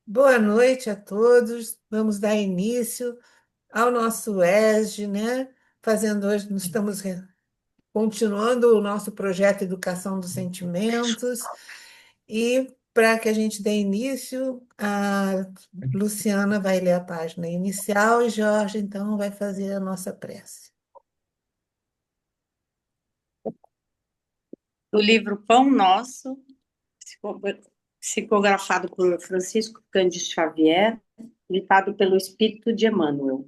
Boa noite a todos. Vamos dar início ao nosso ESG, né? Fazendo hoje, nós estamos continuando o nosso projeto Educação dos Sentimentos. E para que a gente dê início, a Luciana vai ler a página inicial e Jorge, então, vai fazer a nossa prece. Do livro Pão Nosso, psicografado por Francisco Cândido Xavier, ditado pelo Espírito de Emmanuel.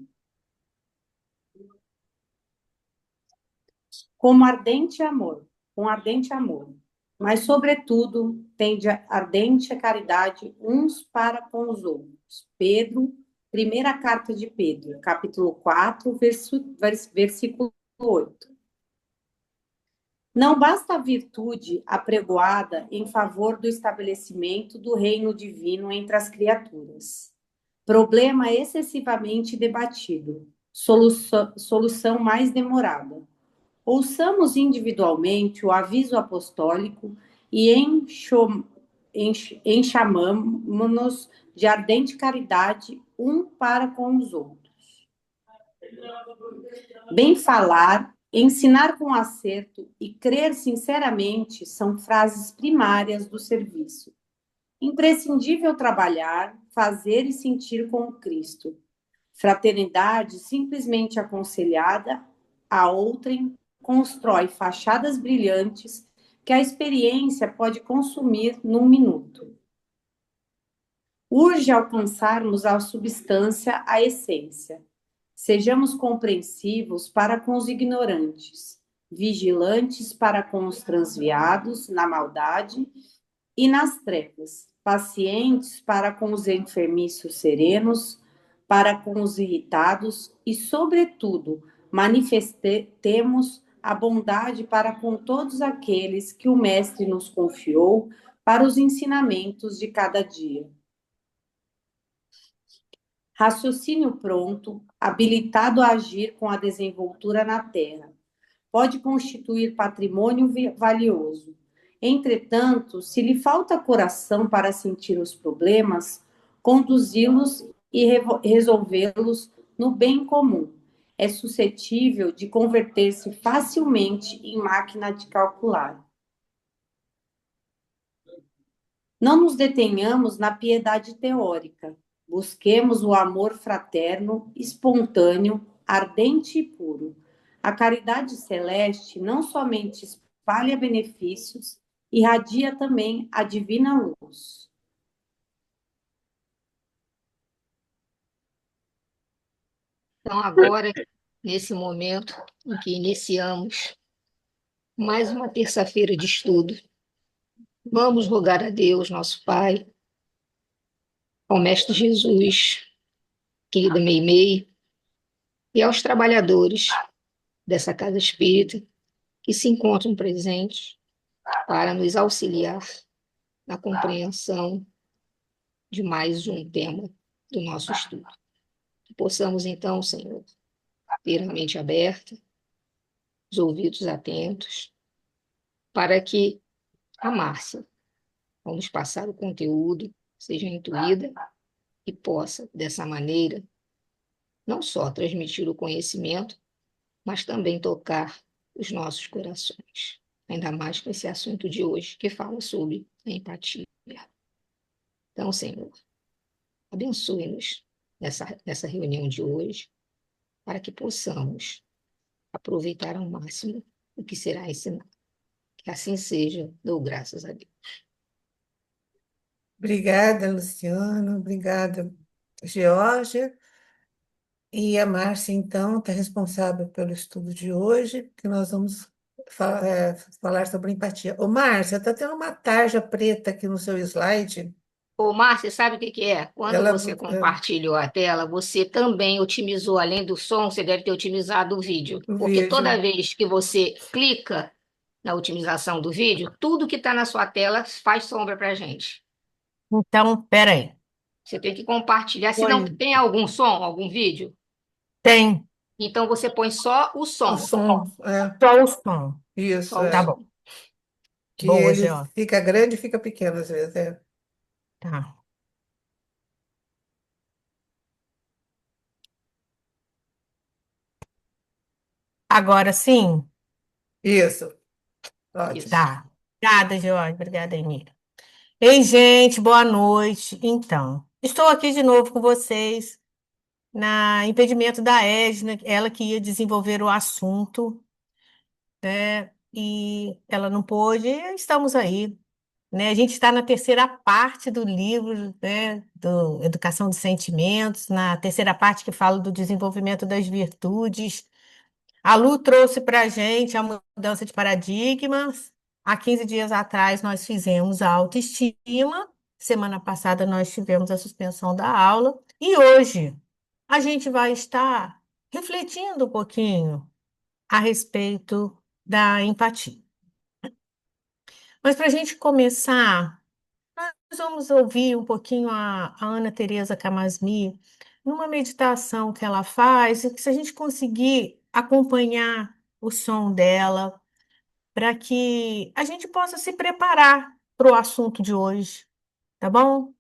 Como ardente amor, com ardente amor, mas, sobretudo, tende ardente a caridade uns para com os outros. Pedro, primeira carta de Pedro, capítulo 4, versículo 8. Não basta a virtude apregoada em favor do estabelecimento do reino divino entre as criaturas. Problema excessivamente debatido, solução mais demorada. Ouçamos individualmente o aviso apostólico e enxamamo-nos de ardente caridade um para com os outros. Bem falar, ensinar com acerto e crer sinceramente são frases primárias do serviço. Imprescindível trabalhar, fazer e sentir com o Cristo. Fraternidade simplesmente aconselhada a outrem constrói fachadas brilhantes que a experiência pode consumir num minuto. Urge alcançarmos a substância, a essência. Sejamos compreensivos para com os ignorantes, vigilantes para com os transviados na maldade e nas trevas, pacientes para com os enfermiços serenos, para com os irritados e, sobretudo, manifestemos a bondade para com todos aqueles que o Mestre nos confiou para os ensinamentos de cada dia. Raciocínio pronto, habilitado a agir com a desenvoltura na terra, pode constituir patrimônio valioso. Entretanto, se lhe falta coração para sentir os problemas, conduzi-los e resolvê-los no bem comum, é suscetível de converter-se facilmente em máquina de calcular. Não nos detenhamos na piedade teórica. Busquemos o amor fraterno, espontâneo, ardente e puro. A caridade celeste não somente espalha benefícios, irradia também a divina luz. Então, agora, nesse momento em que iniciamos mais uma terça-feira de estudo, vamos rogar a Deus, nosso Pai, ao Mestre Jesus, querida Meimei, e aos trabalhadores dessa casa espírita que se encontram presentes para nos auxiliar na compreensão de mais um tema do nosso estudo. Que possamos, então, Senhor, ter a mente aberta, os ouvidos atentos, para que a Márcia, ao nos passar o conteúdo, seja intuída e possa, dessa maneira, não só transmitir o conhecimento, mas também tocar os nossos corações. Ainda mais com esse assunto de hoje, que fala sobre a empatia. Então, Senhor, abençoe-nos nessa reunião de hoje, para que possamos aproveitar ao máximo o que será ensinado. Que assim seja, dou graças a Deus. Obrigada, Luciana. Obrigada, Geórgia. E a Márcia, então, está responsável pelo estudo de hoje, que nós vamos falar sobre empatia. Ô, Márcia, está tendo uma tarja preta aqui no seu slide. Ô, Márcia, sabe o que que é? Quando Ela, você compartilhou a tela, você também otimizou, além do som, você deve ter otimizado o vídeo. o Porque vídeo. toda vez que você clica na otimização do vídeo, tudo que está na sua tela faz sombra para a gente. Então, peraí. Você tem que compartilhar. Se não Põe. tem algum som, algum vídeo, Tem então você põe só o O som. som, só o som. isso, Só o Tá é. bom. Que Boa, ele Geó. fica grande e fica pequeno às vezes. É. Tá. Agora sim? Isso, ótimo. Isso. Tá. Obrigada, George. Obrigada, Emília. Ei, gente, boa noite. Então, estou aqui de novo com vocês na impedimento da Edna, ela que ia desenvolver o assunto, né? E ela não pôde, e estamos aí, né? A gente está na terceira parte do livro, né? Do Educação dos Sentimentos, na terceira parte que fala do desenvolvimento das virtudes. A Lu trouxe para a gente a mudança de paradigmas. Há 15 dias atrás nós fizemos a autoestima. Semana passada nós tivemos a suspensão da aula. E hoje a gente vai estar refletindo um pouquinho a respeito da empatia. Mas para a gente começar, nós vamos ouvir um pouquinho a Ana Teresa Camasmi numa meditação que ela faz, e que se a gente conseguir acompanhar o som dela, para que a gente possa se preparar para o assunto de hoje, tá bom?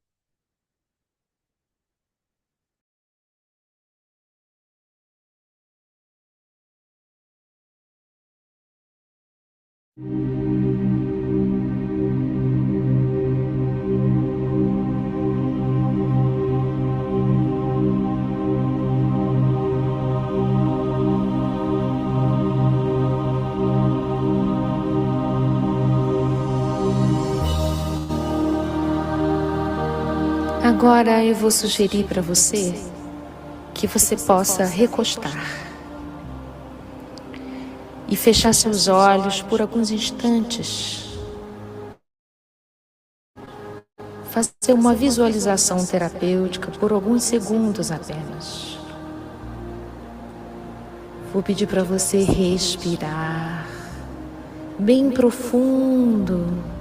Agora eu vou sugerir para você que você possa recostar e fechar seus olhos por alguns instantes. Fazer uma visualização terapêutica por alguns segundos apenas. Vou pedir para você respirar bem profundo.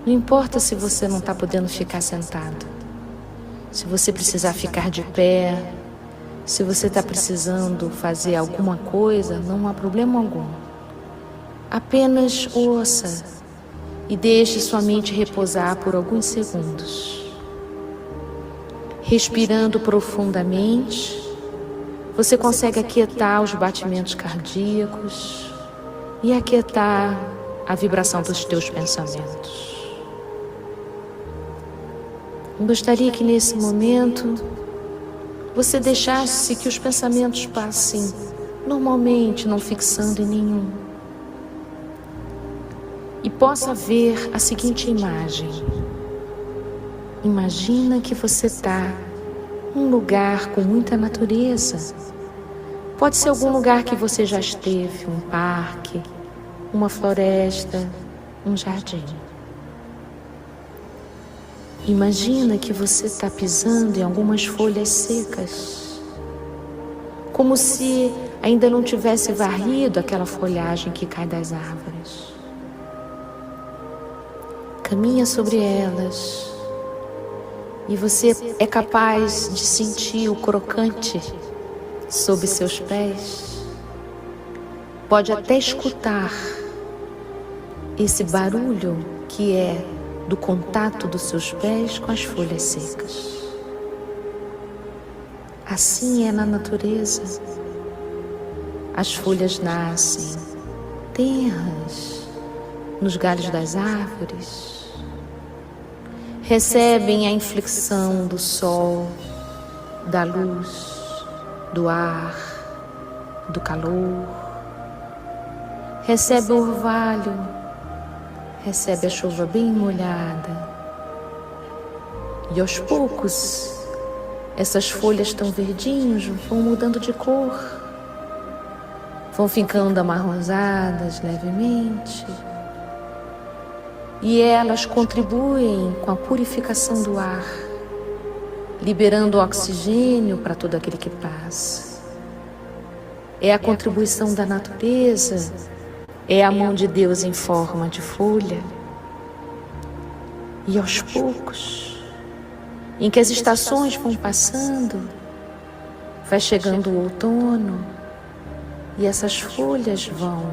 Não importa se você não está podendo ficar sentado, se você precisar ficar de pé, se você está precisando fazer alguma coisa, não há problema algum. Apenas ouça e deixe sua mente repousar por alguns segundos. Respirando profundamente, você consegue aquietar os batimentos cardíacos e aquietar a vibração dos teus pensamentos. Gostaria que nesse momento você deixasse que os pensamentos passem normalmente, não fixando em nenhum. E possa ver a seguinte imagem. Imagina que você está num lugar com muita natureza. Pode ser algum lugar que você já esteve, um parque, uma floresta, um jardim. Imagina que você está pisando em algumas folhas secas, como se ainda não tivesse varrido aquela folhagem que cai das árvores. Caminha sobre elas e você é capaz de sentir o crocante sob seus pés. Pode até escutar esse barulho que é do contato dos seus pés com as folhas secas. Assim é na natureza. As folhas nascem tenras nos galhos das árvores, recebem a inflexão do sol, da luz, do ar, do calor, recebe o orvalho, recebe a chuva bem molhada. E aos poucos, essas folhas tão verdinhas vão mudando de cor, vão ficando amarronzadas levemente. E elas contribuem com a purificação do ar, liberando oxigênio para todo aquele que passa. É a contribuição da natureza. É a mão de Deus em forma de folha. E aos poucos, em que as estações vão passando, vai chegando o outono e essas folhas vão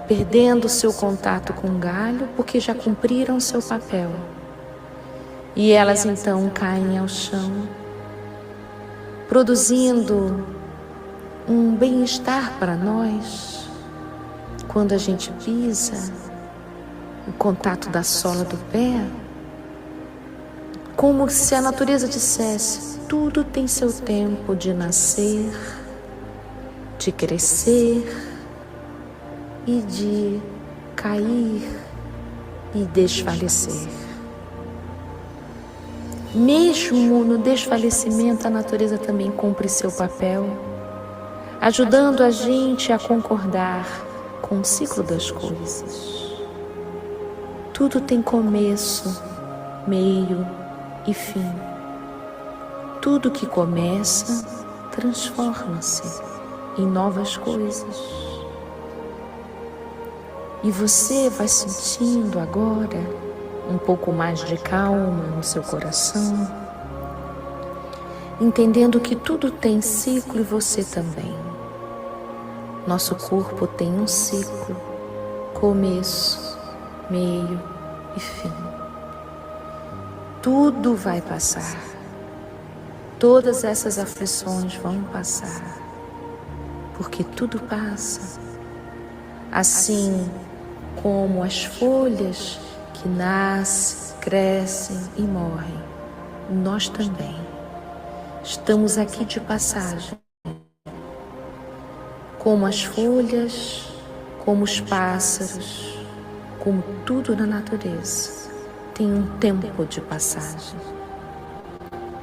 perdendo seu contato com o galho porque já cumpriram seu papel. E elas então caem ao chão, produzindo um bem-estar para nós. Quando a gente pisa, o contato da sola do pé, como se a natureza dissesse: tudo tem seu tempo de nascer, de crescer e de cair e desfalecer. Mesmo no desfalecimento, a natureza também cumpre seu papel, ajudando a gente a concordar com o ciclo das coisas. Tudo tem começo, meio e fim. Tudo que começa transforma-se em novas coisas. E você vai sentindo agora um pouco mais de calma no seu coração, entendendo que tudo tem ciclo e você também. Nosso corpo tem um ciclo, começo, meio e fim. Tudo vai passar. Todas essas aflições vão passar, porque tudo passa. Assim como as folhas que nascem, crescem e morrem, nós também estamos aqui de passagem. Como as folhas, como os pássaros, como tudo na natureza, tem um tempo de passagem.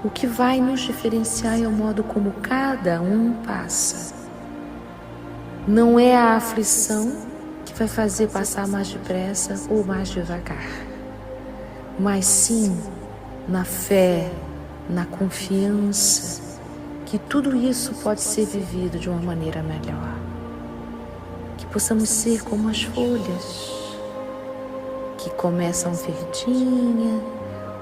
O que vai nos diferenciar é o modo como cada um passa. Não é a aflição que vai fazer passar mais depressa ou mais devagar, mas sim na fé, na confiança que tudo isso pode ser vivido de uma maneira melhor. Que possamos ser como as folhas que começam verdinha,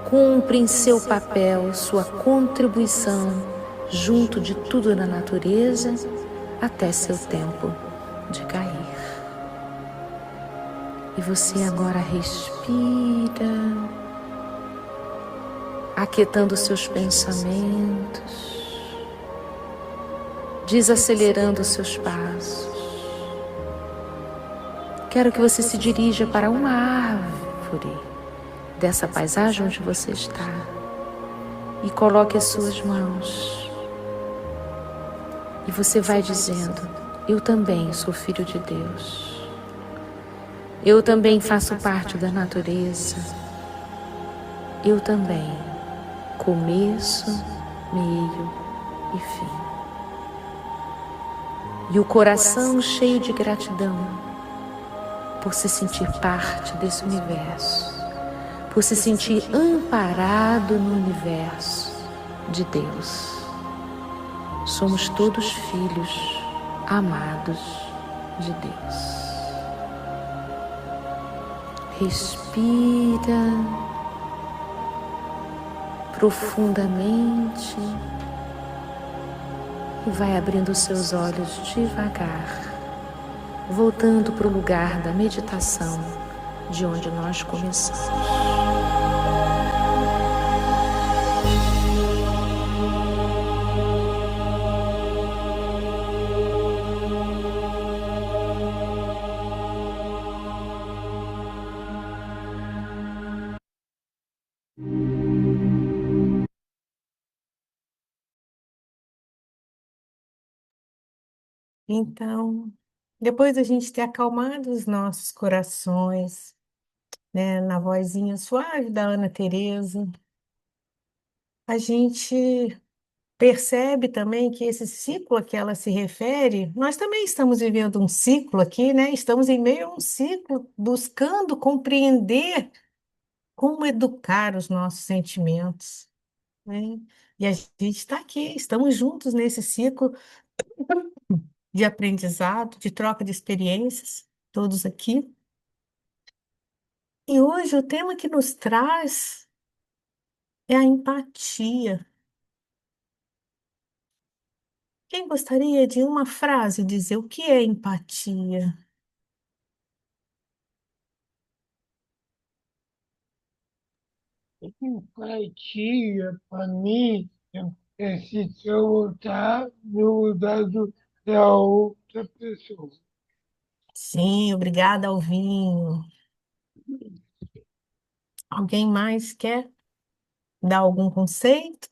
cumprem seu papel, sua contribuição junto de tudo na natureza até seu tempo de cair. E você agora respira, aquietando seus pensamentos, desacelerando seus passos. Quero que você se dirija para uma árvore dessa paisagem onde você está e coloque as suas mãos. E você vai dizendo: eu também sou filho de Deus. Eu também faço parte da natureza. Eu também, começo, meio e fim. E o coração cheio de gratidão por se sentir parte desse universo, por se sentir amparado no universo de Deus. Somos todos filhos amados de Deus. Respira profundamente e vai abrindo seus olhos devagar, voltando para o lugar da meditação de onde nós começamos. Então, depois da gente ter acalmado os nossos corações, né, na vozinha suave da Ana Teresa, a gente percebe também que esse ciclo a que ela se refere, nós também estamos vivendo um ciclo aqui, né? Estamos em meio a um ciclo, buscando compreender como educar os nossos sentimentos, né? E a gente está aqui, estamos juntos nesse ciclo de aprendizado, de troca de experiências, todos aqui. E hoje o tema que nos traz é a empatia. Quem gostaria de uma frase dizer o que é empatia? Empatia, para mim, é se colocar no lugar da outra pessoa. Sim, obrigada, Alvinho. Alguém mais quer dar algum conceito?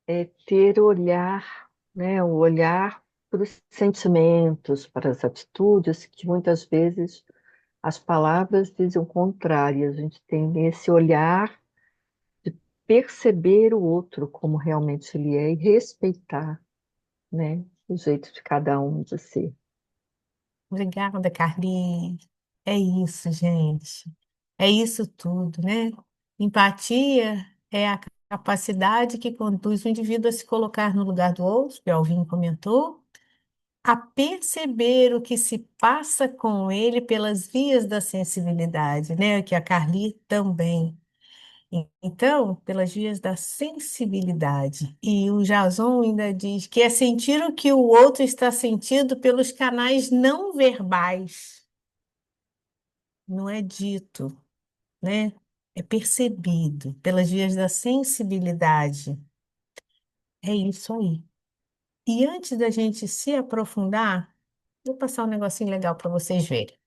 É ter olhar, né? O olhar para os sentimentos, para as atitudes, que muitas vezes as palavras dizem o contrário. A gente tem esse olhar de perceber o outro como realmente ele é e respeitar, né? O jeito de cada um de ser. Obrigada, Carli. É isso, gente. É isso tudo, né? Empatia é a capacidade que conduz o indivíduo a se colocar no lugar do outro, que o Alvin comentou, a perceber o que se passa com ele pelas vias da sensibilidade, né? Que a Carli também. Então, pelas vias da sensibilidade. E o Jason ainda diz que é sentir o que o outro está sentindo pelos canais não verbais. Não é dito, né? É percebido pelas vias da sensibilidade. É isso aí. E antes da gente se aprofundar, vou passar um negocinho legal para vocês verem.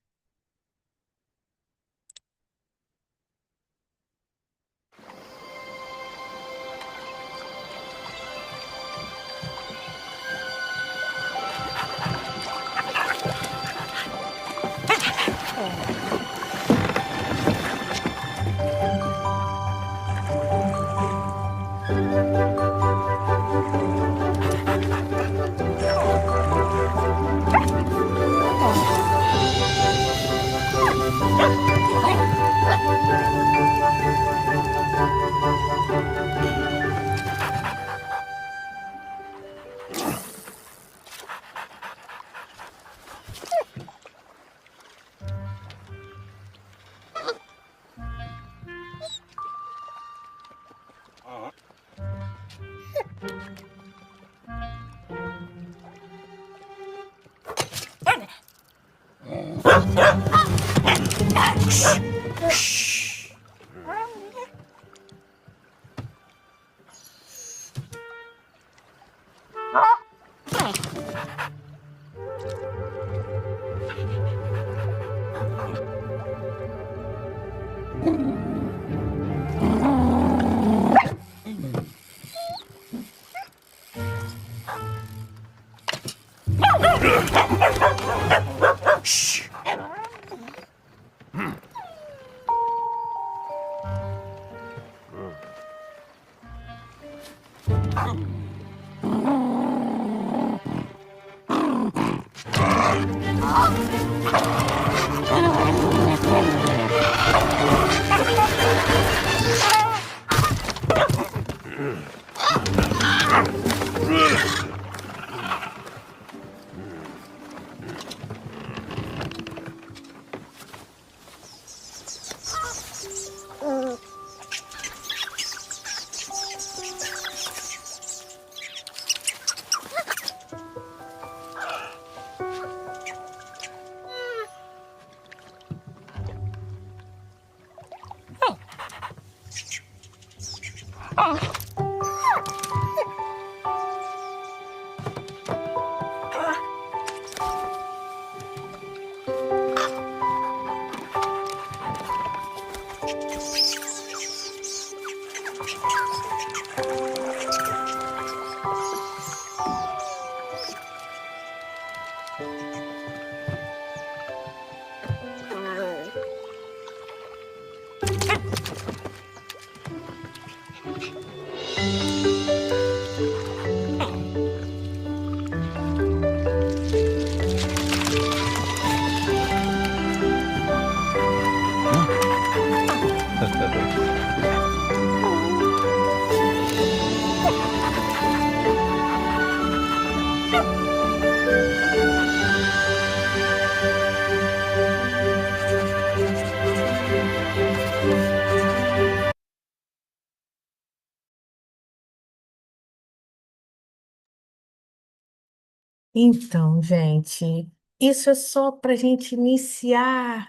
Então, gente, isso é só para a gente iniciar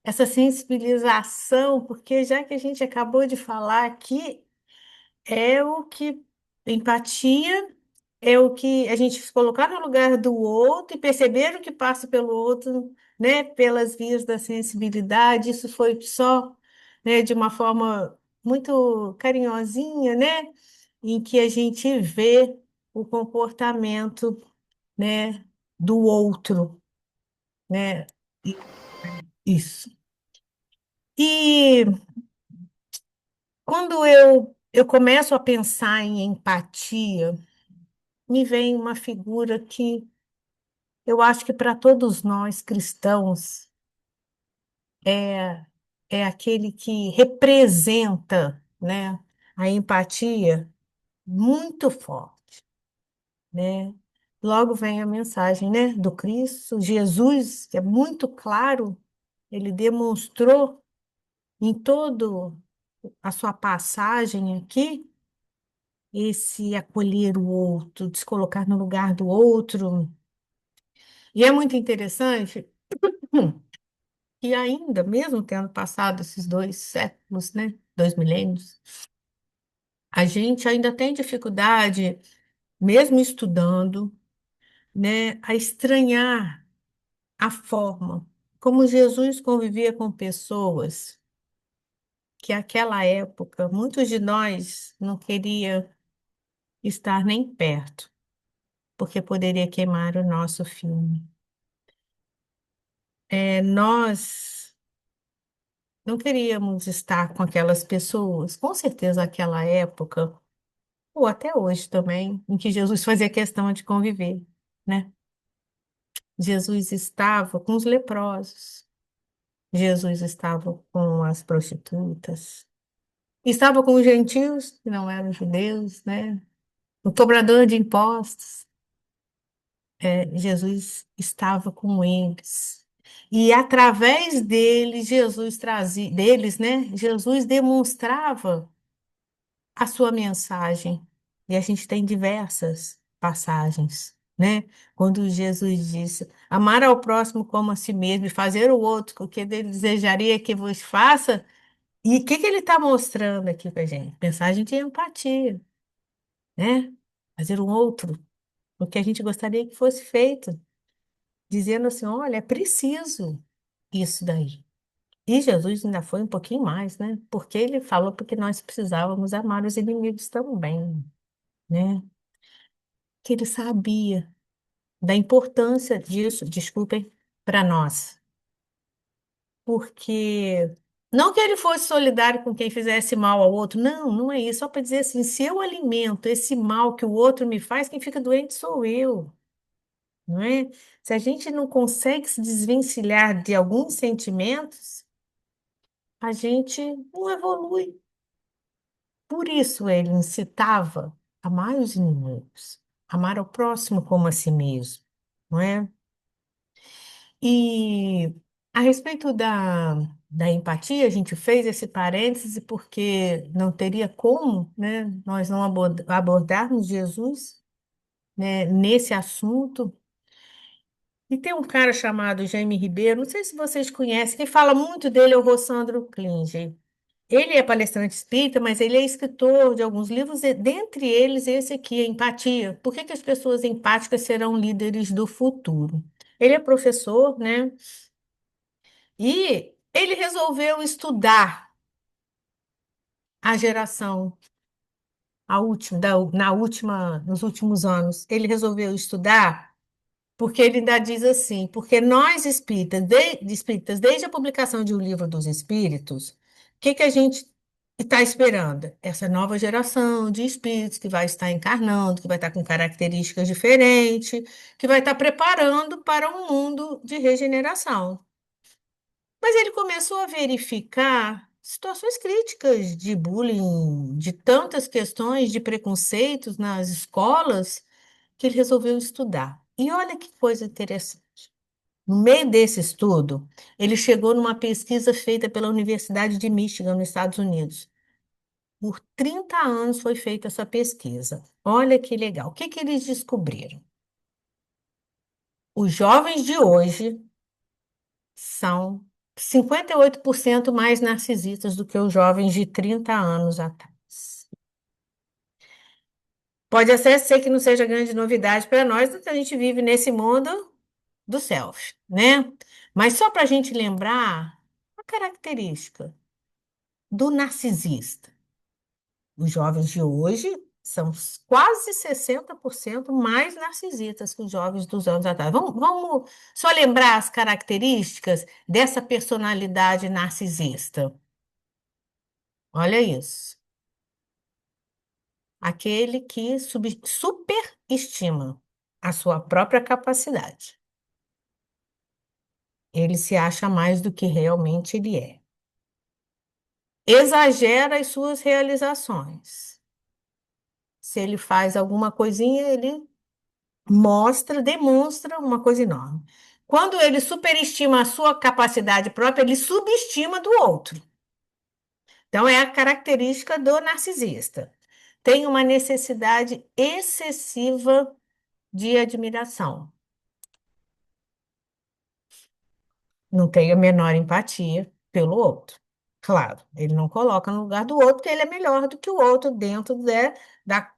essa sensibilização, porque já que a gente acabou de falar aqui, é o que empatia é o que a gente se colocar no lugar do outro e perceber o que passa pelo outro, né, pelas vias da sensibilidade. Isso foi só, né, de uma forma muito carinhosinha, né, em que a gente vê o comportamento, né, do outro, né? Isso. E quando eu começo a pensar em empatia, me vem uma figura que eu acho que para todos nós cristãos é, é aquele que representa, né, a empatia muito forte, né? Logo vem a mensagem, né, do Cristo, Jesus, que é muito claro, ele demonstrou em todo a sua passagem aqui esse acolher o outro, de se colocar no lugar do outro. E é muito interessante que ainda, mesmo tendo passado esses 2 séculos, né, 2 milênios, a gente ainda tem dificuldade, mesmo estudando, né, a estranhar a forma como Jesus convivia com pessoas que, naquela época, muitos de nós não queria estar nem perto, porque poderia queimar o nosso filme. Nós não queríamos estar com aquelas pessoas, com certeza naquela época, ou até hoje também, em que Jesus fazia questão de conviver, né? Jesus estava com os leprosos, Jesus estava com as prostitutas, estava com os gentios, que não eram judeus, né? O cobrador de impostos, Jesus estava com eles. E através deles, Jesus trazia, deles, né? Jesus demonstrava a sua mensagem. E a gente tem diversas passagens, né? Quando Jesus disse: amar ao próximo como a si mesmo e fazer o outro o que ele desejaria que vos faça. E o que que ele está mostrando aqui para a gente? Mensagem de empatia, né? Fazer o outro o que a gente gostaria que fosse feito, dizendo assim: olha, é preciso isso daí. E Jesus ainda foi um pouquinho mais, né? Porque ele falou porque nós precisávamos amar os inimigos também, né? Que ele sabia da importância disso, desculpem, para nós. Porque não que ele fosse solidário com quem fizesse mal ao outro, não, não é isso. Só para dizer assim, se eu alimento esse mal que o outro me faz, quem fica doente sou eu, não é? Se a gente não consegue se desvencilhar de alguns sentimentos, a gente não evolui. Por isso ele incitava a amar os inimigos, amar ao próximo como a si mesmo, não é? E a respeito da empatia, a gente fez esse parêntese porque não teria como, né, nós não abordarmos Jesus, né, nesse assunto. E tem um cara chamado Jaime Ribeiro, não sei se vocês conhecem, quem fala muito dele é o Rossandro Klinger. Ele é palestrante espírita, mas ele é escritor de alguns livros, e dentre eles esse aqui, Empatia. Por que que as pessoas empáticas serão líderes do futuro? Ele é professor, né? E ele resolveu estudar a geração, nos últimos anos. Ele resolveu estudar porque ele ainda diz assim, porque nós espíritas, espíritas, desde a publicação de O Livro dos Espíritos, o que que a gente está esperando? Essa nova geração de espíritos que vai estar encarnando, que vai estar com características diferentes, que vai estar preparando para um mundo de regeneração. Mas ele começou a verificar situações críticas de bullying, de tantas questões de preconceitos nas escolas, que ele resolveu estudar. E olha que coisa interessante. No meio desse estudo, ele chegou numa pesquisa feita pela Universidade de Michigan, nos Estados Unidos. Por 30 anos foi feita essa pesquisa. Olha que legal. O que que eles descobriram? Os jovens de hoje são 58% mais narcisistas do que os jovens de 30 anos atrás. Pode até ser que não seja grande novidade para nós, porque a gente vive nesse mundo do self, né? Mas só para a gente lembrar a característica do narcisista. Os jovens de hoje são quase 60% mais narcisistas que os jovens dos anos atrás. Vamos só lembrar as características dessa personalidade narcisista. Olha isso. Aquele que superestima a sua própria capacidade. Ele se acha mais do que realmente ele é. Exagera as suas realizações. Se ele faz alguma coisinha, ele demonstra uma coisa enorme. Quando ele superestima a sua capacidade própria, ele subestima do outro. Então, é a característica do narcisista. Tem uma necessidade excessiva de admiração. Não tem a menor empatia pelo outro. Claro, ele não coloca no lugar do outro, porque ele é melhor do que o outro dentro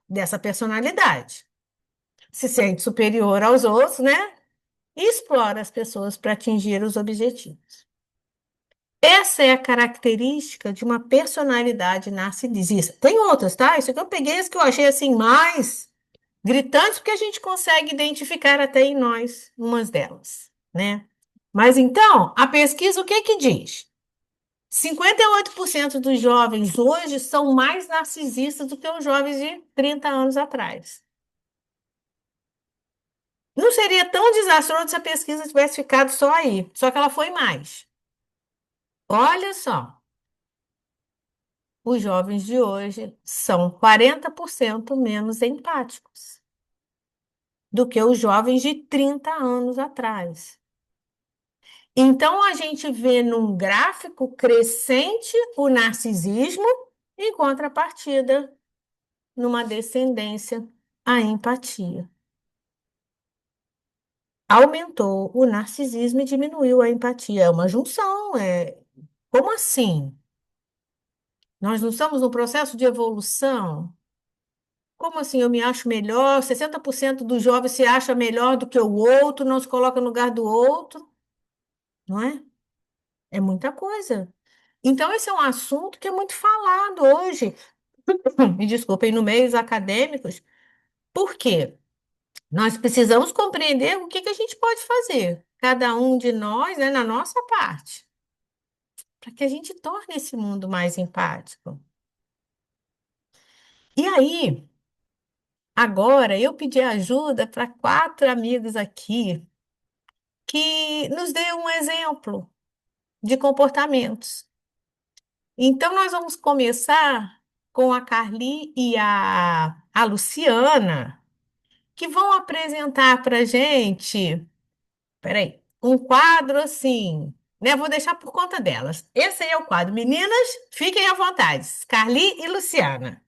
dessa personalidade. Se sente superior aos outros, né? E explora as pessoas para atingir os objetivos. Essa é a característica de uma personalidade narcisista. Tem outras, tá? Isso aqui eu peguei as que eu achei assim mais gritantes, porque a gente consegue identificar até em nós umas delas, né? Mas então, a pesquisa o que que diz? 58% dos jovens hoje são mais narcisistas do que os jovens de 30 anos atrás. Não seria tão desastroso se a pesquisa tivesse ficado só aí, só que ela foi mais. Olha só, os jovens de hoje são 40% menos empáticos do que os jovens de 30 anos atrás. Então, a gente vê num gráfico crescente o narcisismo, em contrapartida, numa descendência, a empatia. Aumentou o narcisismo e diminuiu a empatia. É uma junção, Como assim? Nós não estamos num processo de evolução? Como assim eu me acho melhor? 60% dos jovens se acha melhor do que o outro, não se coloca no lugar do outro, não é? É muita coisa. Então, esse é um assunto que é muito falado hoje, me desculpem, no meios acadêmicos. Por quê? Nós precisamos compreender o que que a gente pode fazer, cada um de nós, né, na nossa parte, para que a gente torne esse mundo mais empático. E aí, agora, eu pedi ajuda para 4 amigos aqui que nos dê um exemplo de comportamentos. Então, nós vamos começar com a Carli e a Luciana, que vão apresentar para a gente, peraí, um quadro assim, né? Vou deixar por conta delas. Esse aí é o quadro. Meninas, fiquem à vontade. Carli e Luciana.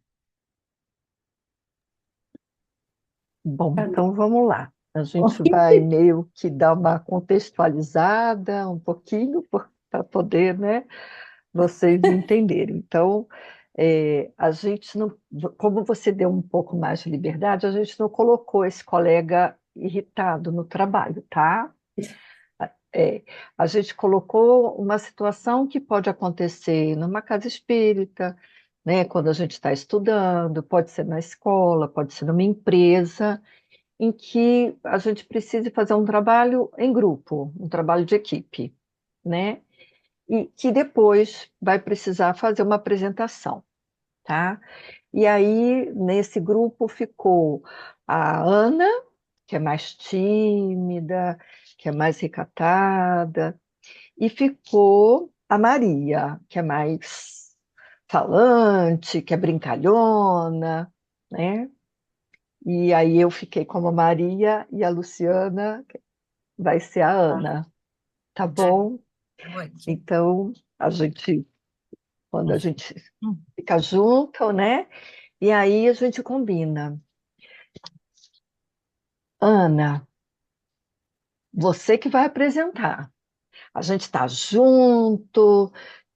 Bom, então vamos lá. A gente vai meio que dar uma contextualizada um pouquinho para poder, né, vocês entenderem. Então, a gente não, como você deu um pouco mais de liberdade, a gente não colocou esse colega irritado no trabalho, tá? É, a gente colocou uma situação que pode acontecer numa casa espírita, né, quando a gente está estudando, pode ser na escola, pode ser numa empresa, em que a gente precise fazer um trabalho em grupo, um trabalho de equipe, né? E que depois vai precisar fazer uma apresentação, tá? E aí, nesse grupo ficou a Ana, que é mais tímida, que é mais recatada, e ficou a Maria, que é mais falante, que é brincalhona, né? E aí eu fiquei como a Maria e a Luciana vai ser a Ana, tá bom? Ótimo. Então, quando a gente fica junto, né? E aí a gente combina. Ana, você que vai apresentar. A gente está junto,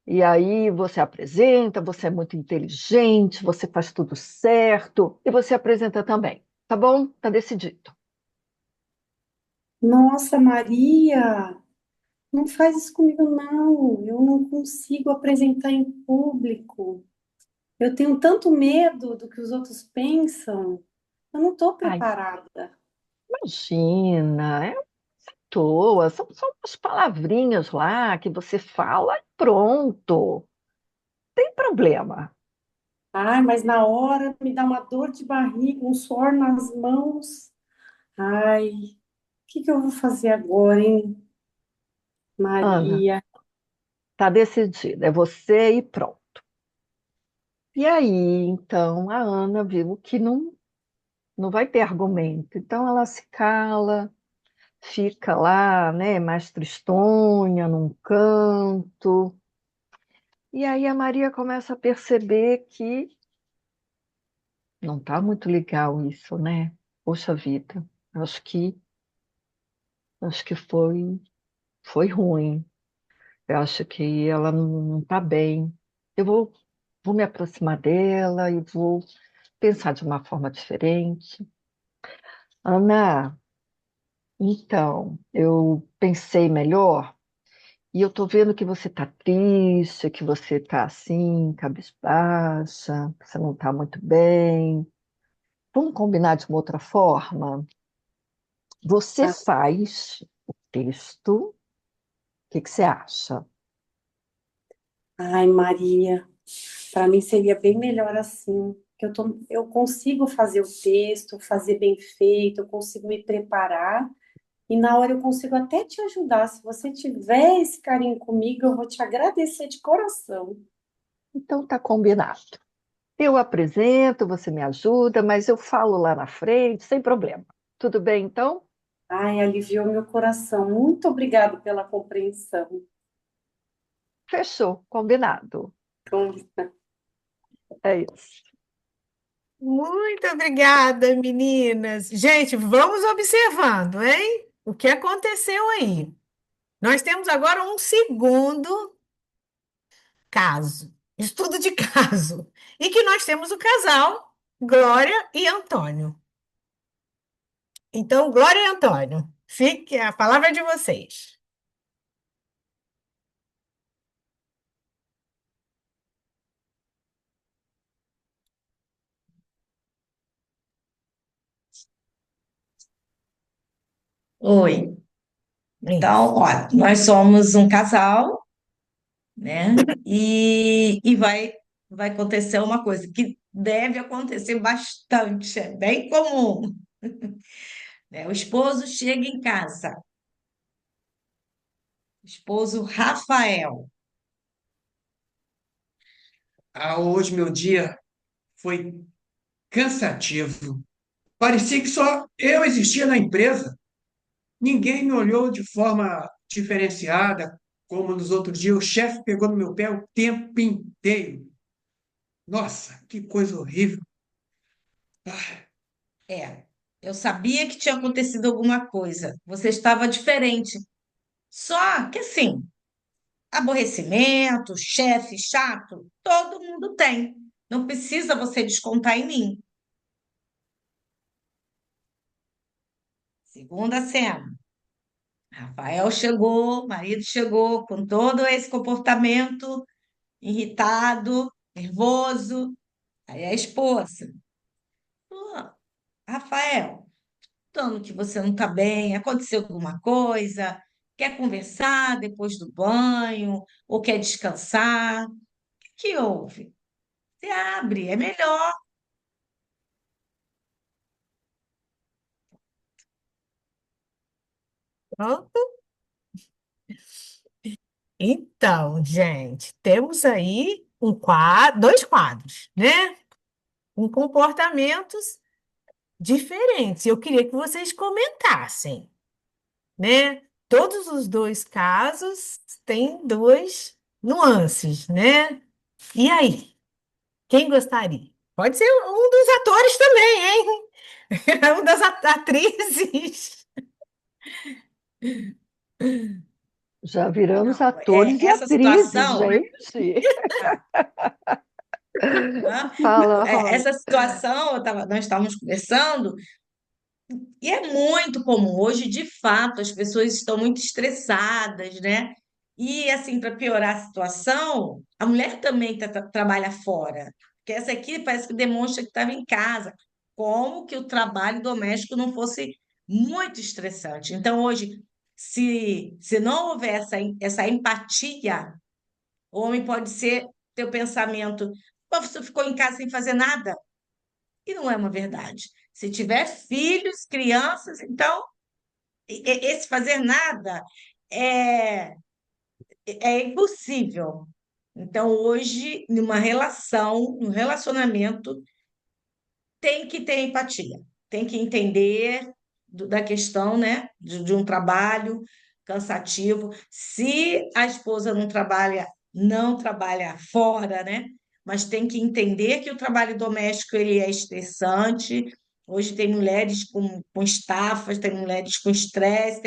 e aí você apresenta, você é muito inteligente, você faz tudo certo, e você apresenta também. Tá bom? Tá decidido. Nossa, Maria, não faz isso comigo, não. Eu não consigo apresentar em público. Eu tenho tanto medo do que os outros pensam. Eu não estou Ai, preparada. imagina, é à toa, são só umas palavrinhas lá que você fala e pronto. Tem problema. Ai, mas na hora me dá uma dor de barriga, um suor nas mãos. Ai, o que que eu vou fazer agora, hein, Ana, Maria? tá decidida, é você e pronto. E aí, então, a Ana viu que não vai ter argumento. Então, ela se cala, fica lá, né, mais tristonha, num canto. E aí a Maria começa a perceber que não está muito legal isso, né? Poxa vida, acho que, acho que foi ruim. Eu acho que ela não está bem. Eu vou me aproximar dela e vou pensar de uma forma diferente. Ana, então, eu pensei melhor e eu tô vendo que você tá triste, que você tá assim, cabisbaixa, que você não tá muito bem. Vamos combinar de uma outra forma? Você faz o texto, o que que você acha? Ai, Maria, para mim seria bem melhor assim. Que eu consigo fazer o texto, fazer bem feito, eu consigo me preparar e na hora eu consigo até te ajudar. Se você tiver esse carinho comigo, eu vou te agradecer de coração. Então tá combinado. Eu apresento, você me ajuda, mas eu falo lá na frente, sem problema. Tudo bem, então? Ai, aliviou meu coração. Muito obrigada pela compreensão. Fechou, combinado. Então, É isso. Muito obrigada, meninas. Gente, vamos observando, hein? O que aconteceu aí? Nós temos agora um segundo caso, estudo de caso, e que nós temos o casal Glória e Antônio. Então, Glória e Antônio, fique a palavra é de vocês. Oi. Isso. Então, olha, nós somos um casal, né? E vai acontecer uma coisa que deve acontecer bastante, é bem comum, né? O esposo chega em casa, o esposo Rafael. Hoje meu dia foi cansativo. Parecia que só eu existia na empresa. Ninguém me olhou de forma diferenciada, como nos outros dias. O chefe pegou no meu pé o tempo inteiro. Nossa, que coisa horrível. É, eu sabia que tinha acontecido alguma coisa. Você estava diferente. Só que assim, aborrecimento, chefe chato, todo mundo tem. Não precisa você descontar em mim. Segunda cena. Rafael chegou, marido chegou com todo esse comportamento irritado, nervoso. Aí a esposa. "Pô, Rafael, notando que você não está bem, aconteceu alguma coisa? Quer conversar depois do banho? Ou quer descansar? O que houve? Se abre, é melhor. Pronto? Então, gente, temos aí dois quadros, né? Com comportamentos diferentes. Eu queria que vocês comentassem, né? Todos os dois casos têm duas nuances, né? E aí, quem gostaria? Pode ser um dos atores também, hein? Um das atrizes. Já viramos Não, atores e essa atrizes, situação, gente. ah, ah, Fala, Rosa. essa situação, nós estávamos conversando, e é muito comum. Hoje, de fato, as pessoas estão muito estressadas, né? E, assim, para piorar a situação, a mulher também trabalha fora. Porque essa aqui parece que demonstra que estava em casa. Como que o trabalho doméstico não fosse muito estressante. Então, hoje, se não houver essa empatia, o homem pode ter o pensamento: "Pô, você ficou em casa sem fazer nada?" E não é uma verdade. Se tiver filhos, crianças, então esse fazer nada é, é impossível. Então, hoje, numa relação, num relacionamento, tem que ter empatia, tem que entender da questão, né, de um trabalho cansativo. Se a esposa não trabalha fora, né, mas tem que entender que o trabalho doméstico ele é estressante. Hoje tem mulheres com estafas, tem mulheres com estresse,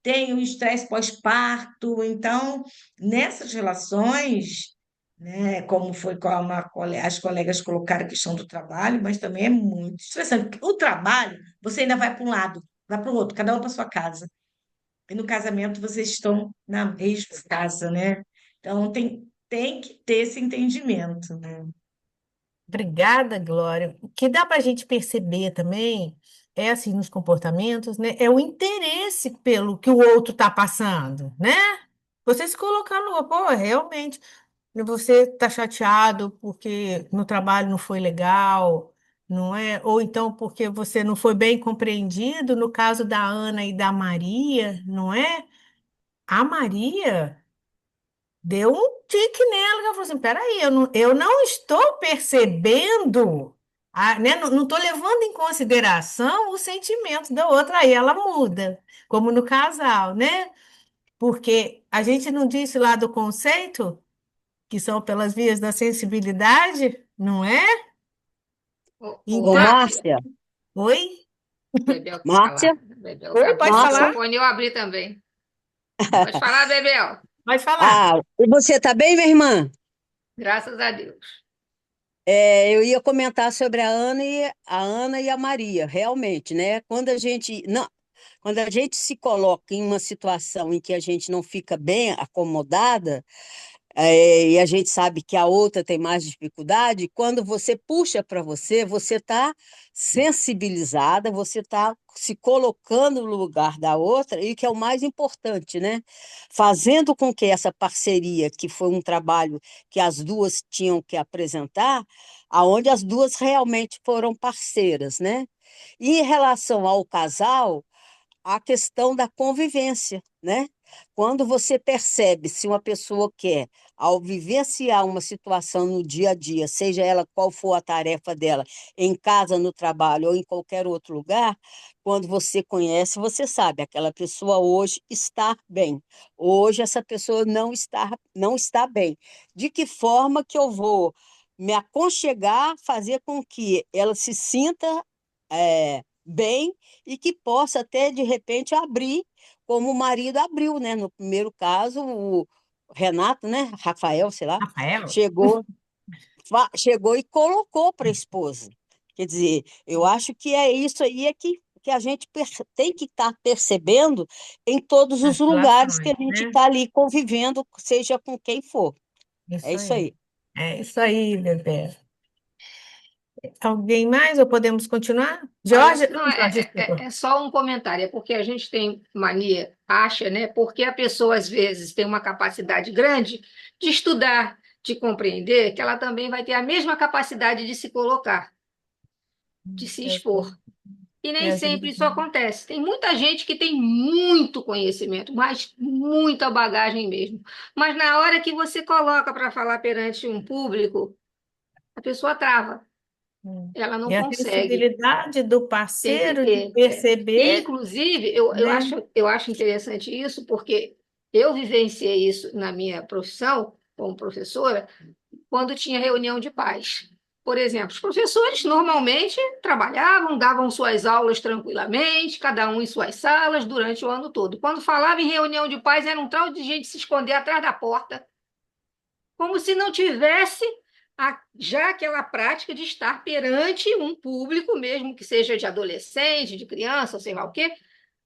tem o estresse pós-parto. Então, nessas relações, né? Como foi com as colegas colocaram a questão do trabalho, mas também é muito estressante. Porque o trabalho, você ainda vai para um lado, vai para o outro, cada um para sua casa. E no casamento vocês estão na mesma casa, né? Então tem que ter esse entendimento, né? Obrigada, Glória. O que dá para a gente perceber também é assim nos comportamentos, né? É o interesse pelo que o outro está passando, né? Você se colocar no, pô, realmente, você está chateado porque no trabalho não foi legal, não é? Ou então porque você não foi bem compreendido, no caso da Ana e da Maria, não é? A Maria deu um tique nela, que ela falou assim, peraí, eu não estou percebendo, né? Não estou levando em consideração os sentimentos da outra, aí ela muda, como no casal, né? Porque a gente não disse lá do conceito, que são pelas vias da sensibilidade, não é? Ô, Então, Márcia, Márcia, oi? Bebel quis Márcia, falar. Bebel Oi, abriu pode o Márcia. falar? microfone, eu abri também. Pode falar, Bebel. Pode falar. Ah, e você tá bem, minha irmã? Graças a Deus. Eu ia comentar sobre a Ana e a Maria, realmente, né? Quando a gente se coloca em uma situação em que a gente não fica bem acomodada, e a gente sabe que a outra tem mais dificuldade, quando você puxa para você, você está sensibilizada, você está se colocando no lugar da outra, e que é o mais importante, né? Fazendo com que essa parceria, que foi um trabalho que as duas tinham que apresentar, aonde as duas realmente foram parceiras, né? E em relação ao casal, a questão da convivência, né? Quando você percebe se uma pessoa quer, ao vivenciar uma situação no dia a dia, seja ela qual for a tarefa dela, em casa, no trabalho ou em qualquer outro lugar, quando você conhece, você sabe, aquela pessoa hoje está bem. Hoje essa pessoa não está bem. De que forma que eu vou me aconchegar, fazer com que ela se sinta bem e que possa até, de repente, abrir, como o marido abriu, né? No primeiro caso, o Renato, né? Rafael, sei lá, Rafael? chegou e colocou para a esposa. Quer dizer, eu acho que é isso aí que a gente tem que estar percebendo em todos As os lugares que relações, a gente né? está ali convivendo, seja com quem for. É Isso isso aí. aí. É isso aí, Bebel. Alguém mais ou podemos continuar? Olha, Jorge? não, Jorge, desculpa. é só um comentário, é porque a gente tem mania, acha, né? Porque a pessoa, às vezes, tem uma capacidade grande de estudar, de compreender, que ela também vai ter a mesma capacidade de se colocar, de se expor. E É, nem a sempre gente- isso acontece. Tem muita gente que tem muito conhecimento, mas muita bagagem mesmo. Mas na hora que você coloca para falar perante um público, a pessoa trava, ela não E a consegue. sensibilidade do Tem que parceiro de ter. perceber, Inclusive, eu né? acho, eu acho interessante isso, porque eu vivenciei isso na minha profissão como professora, quando tinha reunião de pais. Por exemplo, os professores normalmente trabalhavam, davam suas aulas tranquilamente, cada um em suas salas, durante o ano todo. Quando falava em reunião de pais, era um tal de gente se esconder atrás da porta, como se não tivesse já aquela prática de estar perante um público, mesmo que seja de adolescente, de criança, sei lá o quê,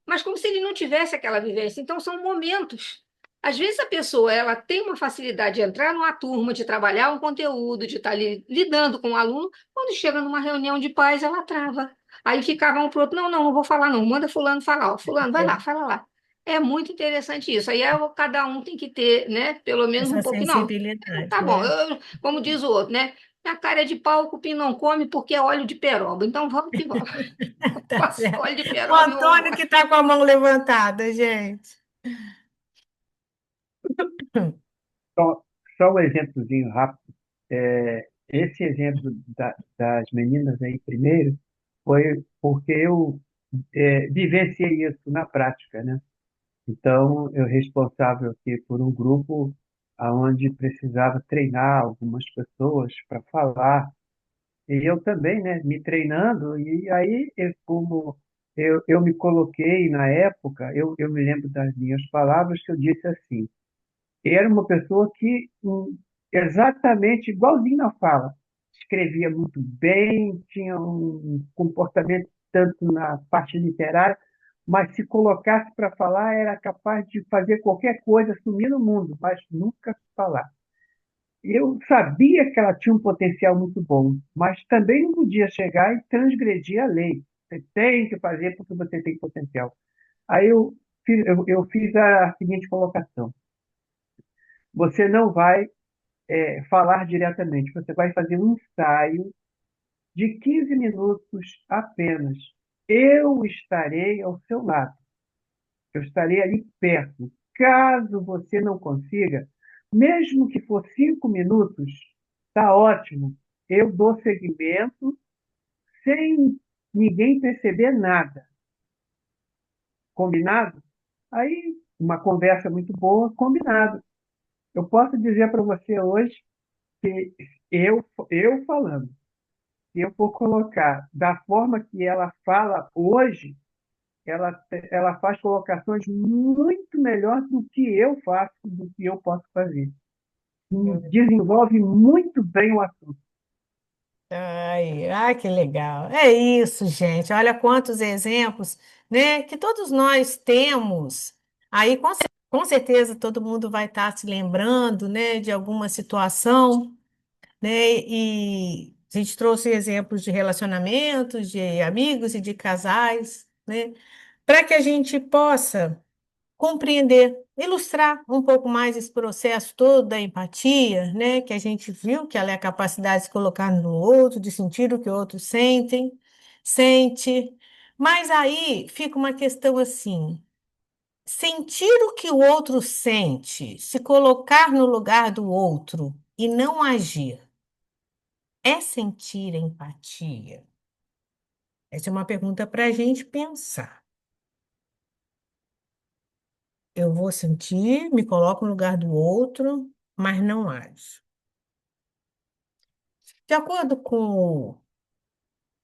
mas como se ele não tivesse aquela vivência. Então, são momentos. Às vezes a pessoa ela tem uma facilidade de entrar numa turma, de trabalhar um conteúdo, de estar ali lidando com o aluno, quando chega numa reunião de pais, ela trava. Aí ficava um para o outro, não, não, não vou falar não, manda fulano falar, ó, fulano, vai lá, fala lá. É muito interessante isso. Aí cada um tem que ter, né, pelo menos um Essa pouco, não, sensibilidade, tá bom, né? como diz o outro, né? A cara é de pau, o cupim não come porque é óleo de peroba. Então vamos que vamos. Tá Passa certo. óleo de O peroba e vamos Antônio que embora. está com a mão levantada, gente. Só, só um exemplozinho rápido. Esse exemplo das meninas aí primeiro foi porque eu vivenciei isso na prática, né? Então, eu responsável aqui por um grupo aonde precisava treinar algumas pessoas para falar. E eu também, né, me treinando, e aí, como eu me coloquei na época, eu me lembro das minhas palavras que eu disse assim, era uma pessoa que, exatamente igualzinho na fala, escrevia muito bem, tinha um comportamento tanto na parte literária, mas se colocasse para falar, era capaz de fazer qualquer coisa, sumir no mundo, mas nunca falar. Eu sabia que ela tinha um potencial muito bom, mas também não podia chegar e transgredir a lei. Você tem que fazer porque você tem potencial. Aí eu fiz a seguinte colocação: você não vai falar diretamente, você vai fazer um ensaio de 15 minutos apenas. Eu estarei ao seu lado, eu estarei ali perto. Caso você não consiga, mesmo que for 5 minutos, está ótimo. Eu dou seguimento sem ninguém perceber nada. Combinado? Aí, uma conversa muito boa, combinado. Eu posso dizer para você hoje que eu falando, se eu for colocar da forma que ela fala hoje, ela faz colocações muito melhor do que eu faço, do que eu posso fazer. Desenvolve muito bem o assunto. Ai, ai, que legal. É isso, gente. Olha quantos exemplos, né, que todos nós temos. Aí, com certeza, todo mundo vai estar se lembrando, né, de alguma situação, né, e a gente trouxe exemplos de relacionamentos, de amigos e de casais, né, para que a gente possa compreender, ilustrar um pouco mais esse processo todo da empatia, né? Que a gente viu que ela é a capacidade de se colocar no outro, de sentir o que o outro sente. Mas aí fica uma questão assim: sentir o que o outro sente, se colocar no lugar do outro e não agir, é sentir empatia? Essa é uma pergunta para a gente pensar. Eu vou sentir, me coloco no lugar do outro, mas não ajo. De acordo com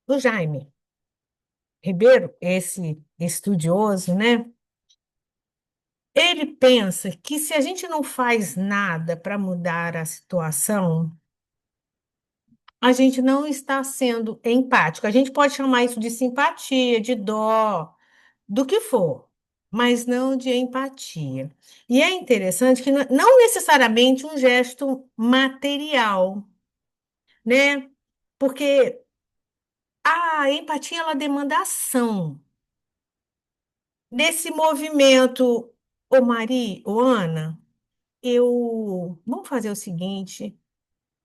o Jaime Ribeiro, esse estudioso, né? Ele pensa que se a gente não faz nada para mudar a situação, a gente não está sendo empático. A gente pode chamar isso de simpatia, de dó, do que for, mas não de empatia. E é interessante que não necessariamente um gesto material, né? Porque a empatia ela demanda ação. Nesse movimento, ô Mari, ô Ana, vamos fazer o seguinte: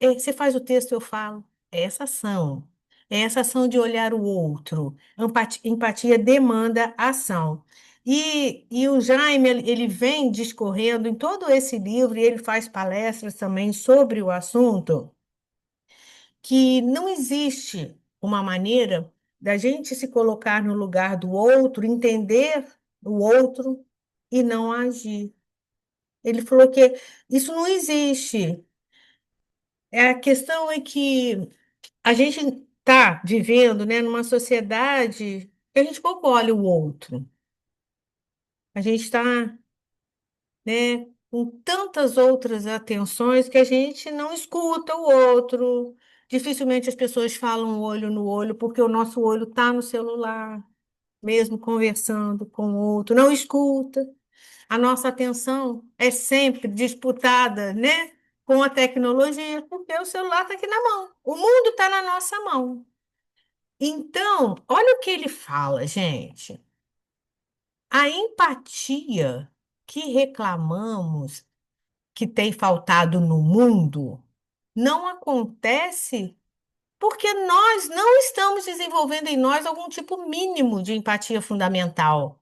você faz o texto, eu falo. É essa ação. É essa ação de olhar o outro. Empatia demanda ação. E o Jaime, ele vem discorrendo em todo esse livro, e ele faz palestras também sobre o assunto, que não existe uma maneira da gente se colocar no lugar do outro, entender o outro e não agir. Ele falou que isso não existe. A questão é que a gente está vivendo, né, numa sociedade que a gente pouco olha o outro. A gente está, né, com tantas outras atenções que a gente não escuta o outro. Dificilmente as pessoas falam olho no olho, porque o nosso olho está no celular, mesmo conversando com o outro, não escuta. A nossa atenção é sempre disputada, né, com a tecnologia, porque o celular está aqui na mão, o mundo está na nossa mão. Então, olha o que ele fala, gente. A empatia que reclamamos que tem faltado no mundo não acontece porque nós não estamos desenvolvendo em nós algum tipo mínimo de empatia fundamental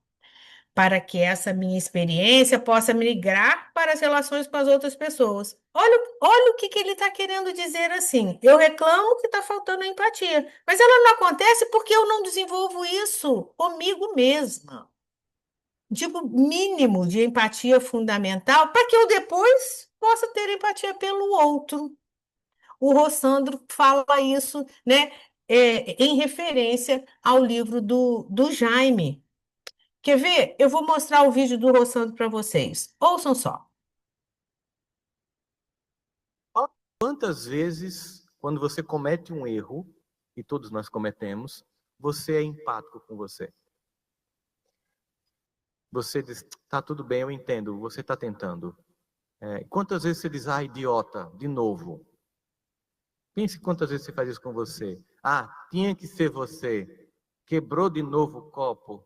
para que essa minha experiência possa migrar para as relações com as outras pessoas. Olha o que que ele está querendo dizer assim. Eu reclamo que está faltando empatia, mas ela não acontece porque eu não desenvolvo isso comigo mesma. Tipo, mínimo de empatia fundamental para que eu depois possa ter empatia pelo outro. O Rossandro fala isso, né, em referência ao livro do Jaime. Quer ver? Eu vou mostrar o vídeo do Rossandro para vocês. Ouçam só. Quantas vezes, quando você comete um erro, e todos nós cometemos, você é empático com você? Você diz, tá tudo bem, eu entendo, você está tentando. Quantas vezes você diz, idiota, de novo? Pense quantas vezes você faz isso com você. Tinha que ser você. Quebrou de novo o copo.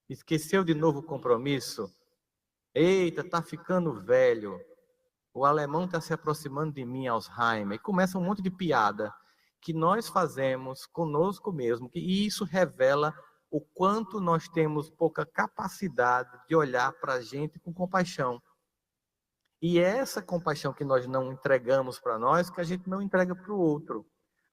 Esqueceu de novo o compromisso. Eita, tá ficando velho. O alemão está se aproximando de mim, Alzheimer. E começa um monte de piada que nós fazemos conosco mesmo. E isso revela o quanto nós temos pouca capacidade de olhar para a gente com compaixão. E é essa compaixão que nós não entregamos para nós, que a gente não entrega para o outro.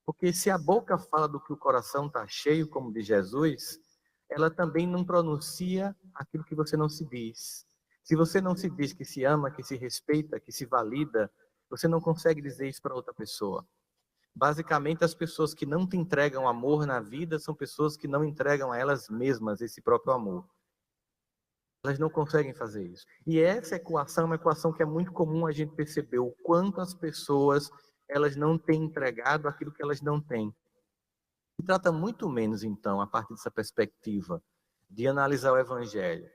Porque se a boca fala do que o coração está cheio, como de Jesus, ela também não pronuncia aquilo que você não se diz. Se você não se diz que se ama, que se respeita, que se valida, você não consegue dizer isso para outra pessoa. Basicamente, as pessoas que não te entregam amor na vida são pessoas que não entregam a elas mesmas esse próprio amor. Elas não conseguem fazer isso. E essa equação é uma equação que é muito comum a gente perceber o quanto as pessoas elas não têm entregado aquilo que elas não têm. Se trata muito menos, então, a partir dessa perspectiva de analisar o Evangelho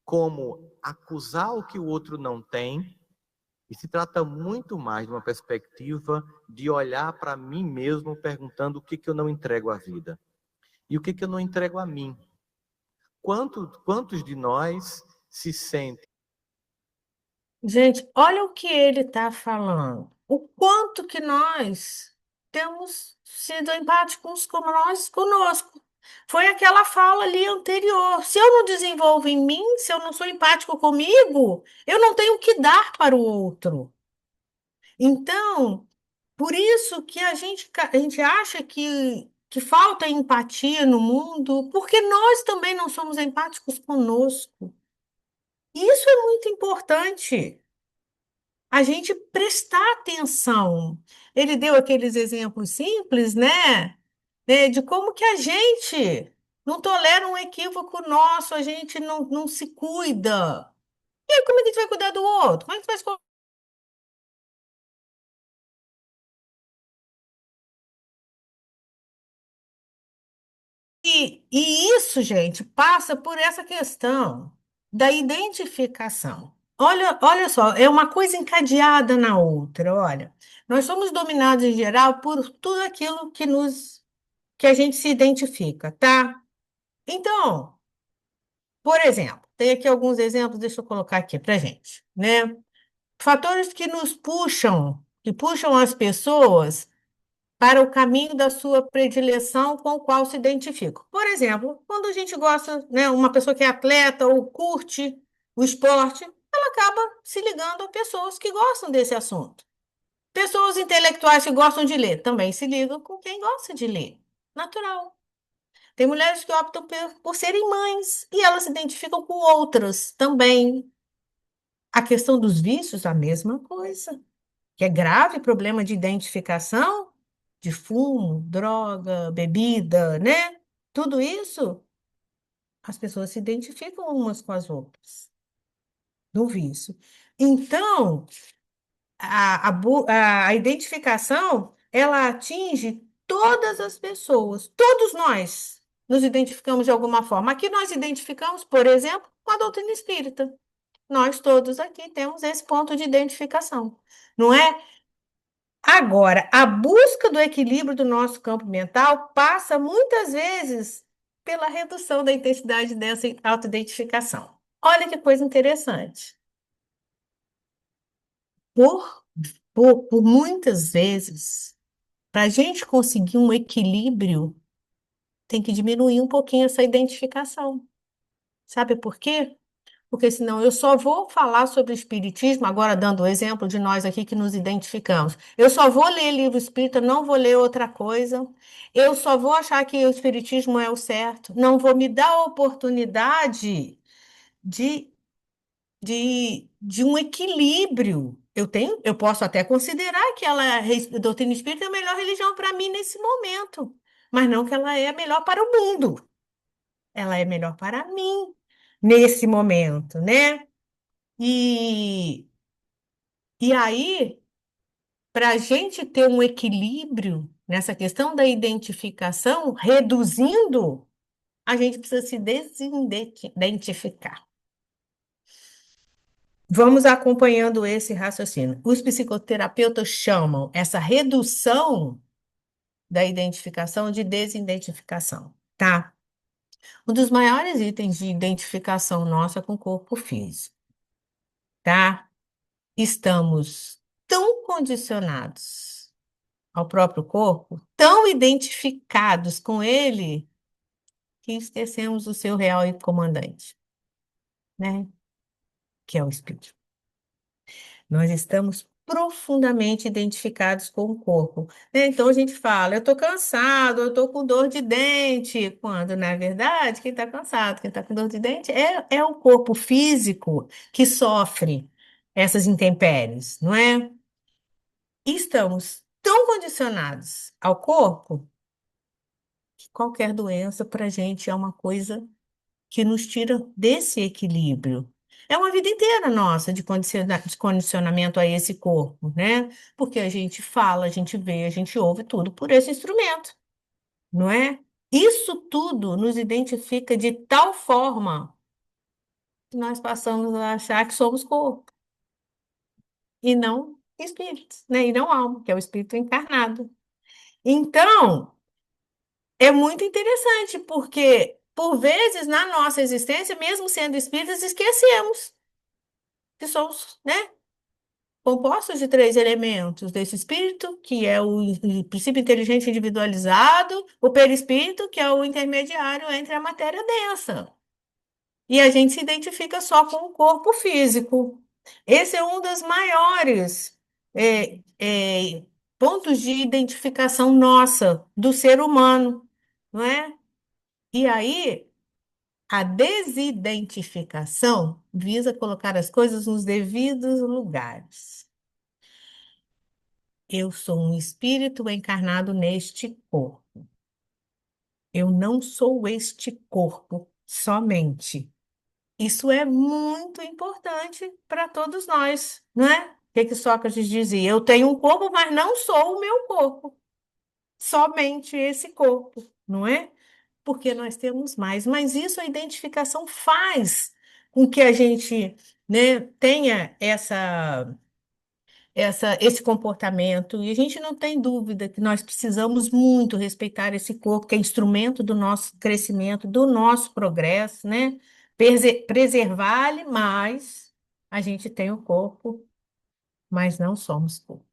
como acusar o que o outro não tem, e se trata muito mais de uma perspectiva de olhar para mim mesmo perguntando o que eu não entrego à vida e o que eu não entrego a mim. Quantos de nós se sentem? Gente, olha o que ele está falando. O quanto que nós temos sido empáticos com nós, conosco. Foi aquela fala ali anterior. Se eu não desenvolvo em mim, se eu não sou empático comigo, eu não tenho o que dar para o outro. Então, por isso que a gente acha que falta empatia no mundo, porque nós também não somos empáticos conosco. Isso é muito importante. A gente prestar atenção. Ele deu aqueles exemplos simples, né? De como que a gente não tolera um equívoco nosso, a gente não se cuida. E aí, como é que a gente vai cuidar do outro? Como é que a gente vai e isso, gente, passa por essa questão da identificação. Olha só, é uma coisa encadeada na outra. Olha, nós somos dominados em geral por tudo aquilo que a gente se identifica, tá? Então, por exemplo, tem aqui alguns exemplos, deixa eu colocar aqui para gente, né? Fatores que nos puxam, que puxam as pessoas para o caminho da sua predileção com o qual se identificam. Por exemplo, quando a gente gosta, né, uma pessoa que é atleta ou curte o esporte, ela acaba se ligando a pessoas que gostam desse assunto. Pessoas intelectuais que gostam de ler também se ligam com quem gosta de ler. Natural. Tem mulheres que optam por serem mães e elas se identificam com outras também. A questão dos vícios, a mesma coisa. Que é grave problema de identificação de fumo, droga, bebida, né? Tudo isso, as pessoas se identificam umas com as outras no vício. Então, a identificação, ela atinge todas as pessoas, todos nós nos identificamos de alguma forma. Aqui nós identificamos, por exemplo, com a doutrina espírita. Nós todos aqui temos esse ponto de identificação, não é? Agora, a busca do equilíbrio do nosso campo mental passa muitas vezes pela redução da intensidade dessa autoidentificação. Olha que coisa interessante. Por, por muitas vezes, para a gente conseguir um equilíbrio, tem que diminuir um pouquinho essa identificação. Sabe por quê? Porque senão eu só vou falar sobre o espiritismo, agora dando o exemplo de nós aqui que nos identificamos. Eu só vou ler livro espírita, não vou ler outra coisa. Eu só vou achar que o espiritismo é o certo. Não vou me dar a oportunidade de, de um equilíbrio. Eu posso até considerar que a doutrina espírita é a melhor religião para mim nesse momento, mas não que ela é a melhor para o mundo. Ela é melhor para mim nesse momento, né? E, e aí, para a gente ter um equilíbrio nessa questão da identificação, reduzindo, a gente precisa se desidentificar. Vamos acompanhando esse raciocínio. Os psicoterapeutas chamam essa redução da identificação de desidentificação, tá? Um dos maiores itens de identificação nossa é com o corpo físico, tá? Estamos tão condicionados ao próprio corpo, tão identificados com ele, que esquecemos o seu real comandante, né? Que é o espírito. Nós estamos profundamente identificados com o corpo, né? Então a gente fala, eu estou cansado, eu estou com dor de dente, quando na verdade quem está cansado, quem está com dor de dente é o corpo físico que sofre essas intempéries, não é? E estamos tão condicionados ao corpo que qualquer doença para a gente é uma coisa que nos tira desse equilíbrio. É uma vida inteira nossa de condicionamento a esse corpo, né? Porque a gente fala, a gente vê, a gente ouve tudo por esse instrumento, não é? Isso tudo nos identifica de tal forma que nós passamos a achar que somos corpo e não espíritos, né? E não alma, que é o espírito encarnado. Então, é muito interessante, porque, por vezes, na nossa existência, mesmo sendo espíritas, esquecemos que somos, né, compostos de três elementos desse espírito, que é o princípio inteligente individualizado, o perispírito, que é o intermediário entre a matéria densa. E a gente se identifica só com o corpo físico. Esse é um dos maiores pontos de identificação nossa, do ser humano, não é? E aí, a desidentificação visa colocar as coisas nos devidos lugares. Eu sou um espírito encarnado neste corpo. Eu não sou este corpo somente. Isso é muito importante para todos nós, não é? O que que Sócrates dizia? Eu tenho um corpo, mas não sou o meu corpo. Somente esse corpo, não é? Porque nós temos mais. Mas isso a identificação faz com que a gente, né, tenha esse comportamento. E a gente não tem dúvida que nós precisamos muito respeitar esse corpo, que é instrumento do nosso crescimento, do nosso progresso, né? Preservar-lhe, mas a gente tem o corpo, mas não somos corpo.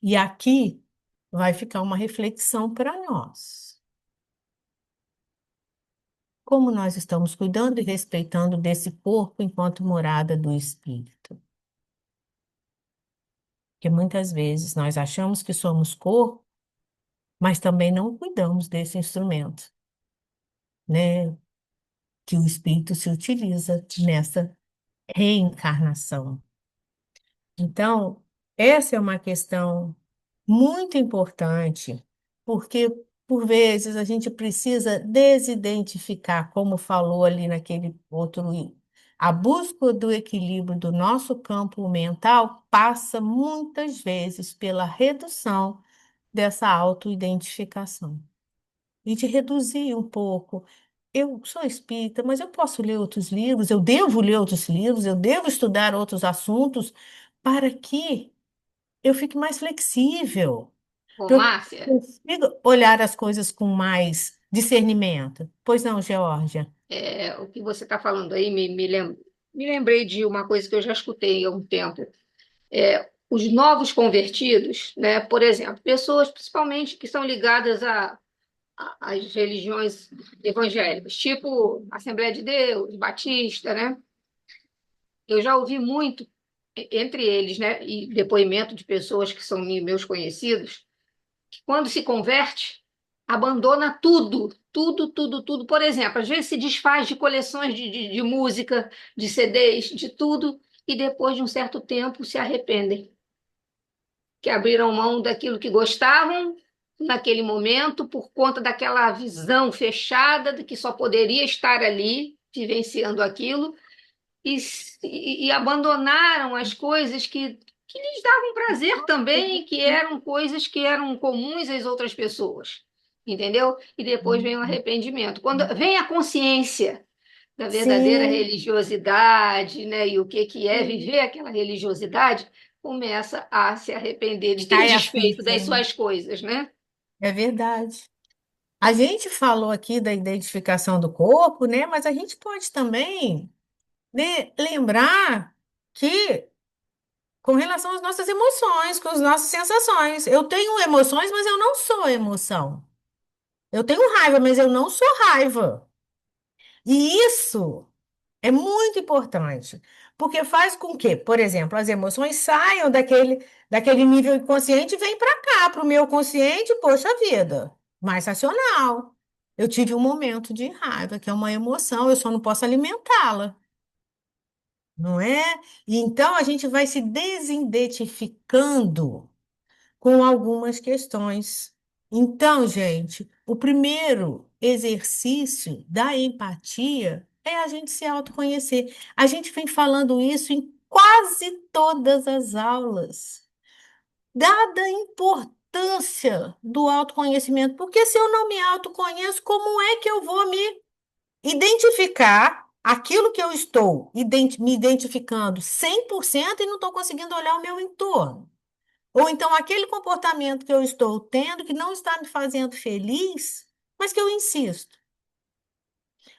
E aqui vai ficar uma reflexão para nós. Como nós estamos cuidando e respeitando desse corpo enquanto morada do espírito? Porque muitas vezes nós achamos que somos corpo, mas também não cuidamos desse instrumento, né? Que o espírito se utiliza nessa reencarnação. Então, essa é uma questão muito importante, porque por vezes a gente precisa desidentificar, como falou ali naquele outro. A busca do equilíbrio do nosso campo mental passa muitas vezes pela redução dessa autoidentificação e de reduzir um pouco. Eu sou espírita, mas eu posso ler outros livros, eu devo ler outros livros, eu devo estudar outros assuntos para que eu fique mais flexível, Ô, para eu Márcia, consiga olhar as coisas com mais discernimento. Pois não, Geórgia? o que você está falando aí me lembrei de uma coisa que eu já escutei há um tempo. Os novos convertidos, né, por exemplo, pessoas principalmente que são ligadas às religiões evangélicas, tipo Assembleia de Deus, Batista, né? Eu já ouvi muito entre eles, né, e depoimento de pessoas que são meus conhecidos, que quando se converte, abandona tudo, tudo, tudo, tudo. Por exemplo, às vezes se desfaz de coleções de música, de CDs, de tudo, e depois de um certo tempo se arrependem, que abriram mão daquilo que gostavam naquele momento por conta daquela visão fechada de que só poderia estar ali vivenciando aquilo e, e abandonaram as coisas que lhes davam prazer também, que eram coisas que eram comuns às outras pessoas, entendeu? E depois vem o arrependimento. Quando vem a consciência da verdadeira Sim, religiosidade, né, e o que é viver aquela religiosidade, começa a se arrepender de ter cai a desfeito ficha, das né? suas coisas, né? É verdade. A gente falou aqui da identificação do corpo, né? Mas a gente pode também, né, lembrar que com relação às nossas emoções, com as nossas sensações. Eu tenho emoções, mas eu não sou emoção. Eu tenho raiva, mas eu não sou raiva. E isso é muito importante, porque faz com que, por exemplo, as emoções saiam daquele nível inconsciente e vêm para cá, para o meu consciente, poxa vida, mais racional. Eu tive um momento de raiva, que é uma emoção, eu só não posso alimentá-la, não é? E então a gente vai se desidentificando com algumas questões. Então, gente, o primeiro exercício da empatia é a gente se autoconhecer. A gente vem falando isso em quase todas as aulas, dada a importância do autoconhecimento, porque se eu não me autoconheço, como é que eu vou me identificar aquilo que eu estou me identificando 100% e não estou conseguindo olhar o meu entorno? Ou então aquele comportamento que eu estou tendo que não está me fazendo feliz, mas que eu insisto.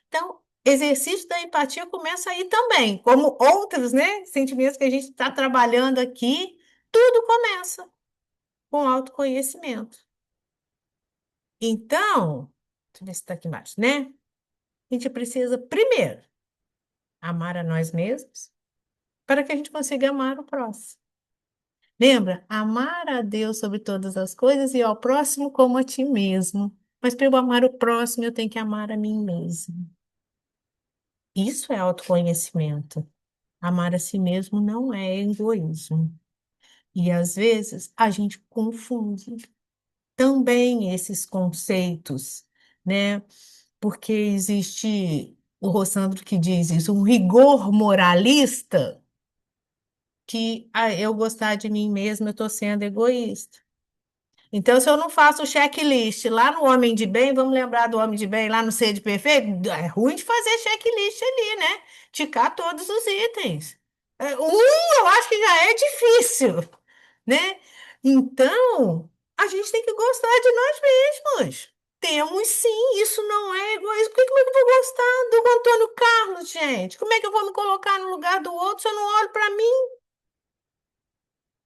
Então, exercício da empatia começa aí também, como outros, né, sentimentos que a gente está trabalhando aqui, tudo começa com autoconhecimento. Então, deixa eu ver se está aqui embaixo, né? A gente precisa, primeiro, amar a nós mesmos para que a gente consiga amar o próximo. Lembra? Amar a Deus sobre todas as coisas e ao próximo como a ti mesmo. Mas para eu amar o próximo, eu tenho que amar a mim mesmo. Isso é autoconhecimento. Amar a si mesmo não é egoísmo. E às vezes a gente confunde também esses conceitos, né? Porque existe o Rossandro que diz isso, um rigor moralista que eu gostar de mim mesmo, eu estou sendo egoísta. Então, se eu não faço o checklist lá no Homem de Bem, vamos lembrar do Homem de Bem lá no Ser de Perfeito, é ruim de fazer checklist ali, né? Ticar todos os itens. Eu acho que já é difícil, né? Então, a gente tem que gostar de nós mesmos. Temos sim, isso não é egoísmo. Como é que eu vou gostar do Antônio Carlos, gente? Como é que eu vou me colocar no lugar do outro se eu não olho para mim?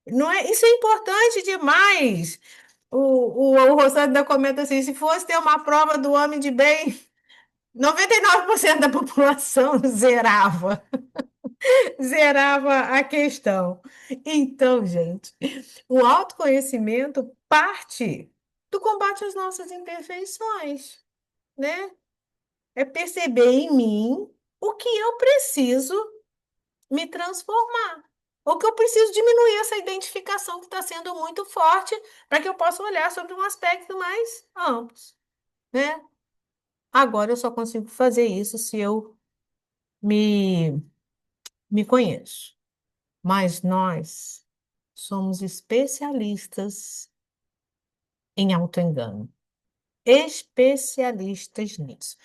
Não é? Isso é importante demais. O Rosado ainda comenta assim: se fosse ter uma prova do homem de bem, 99% da população zerava, zerava a questão. Então, gente, o autoconhecimento parte do combate às nossas imperfeições, né? É perceber em mim o que eu preciso me transformar. ou que eu preciso diminuir essa identificação que está sendo muito forte para que eu possa olhar sobre um aspecto mais amplo, né? Agora eu só consigo fazer isso se eu me, me conheço. Mas nós somos especialistas em autoengano. Especialistas nisso.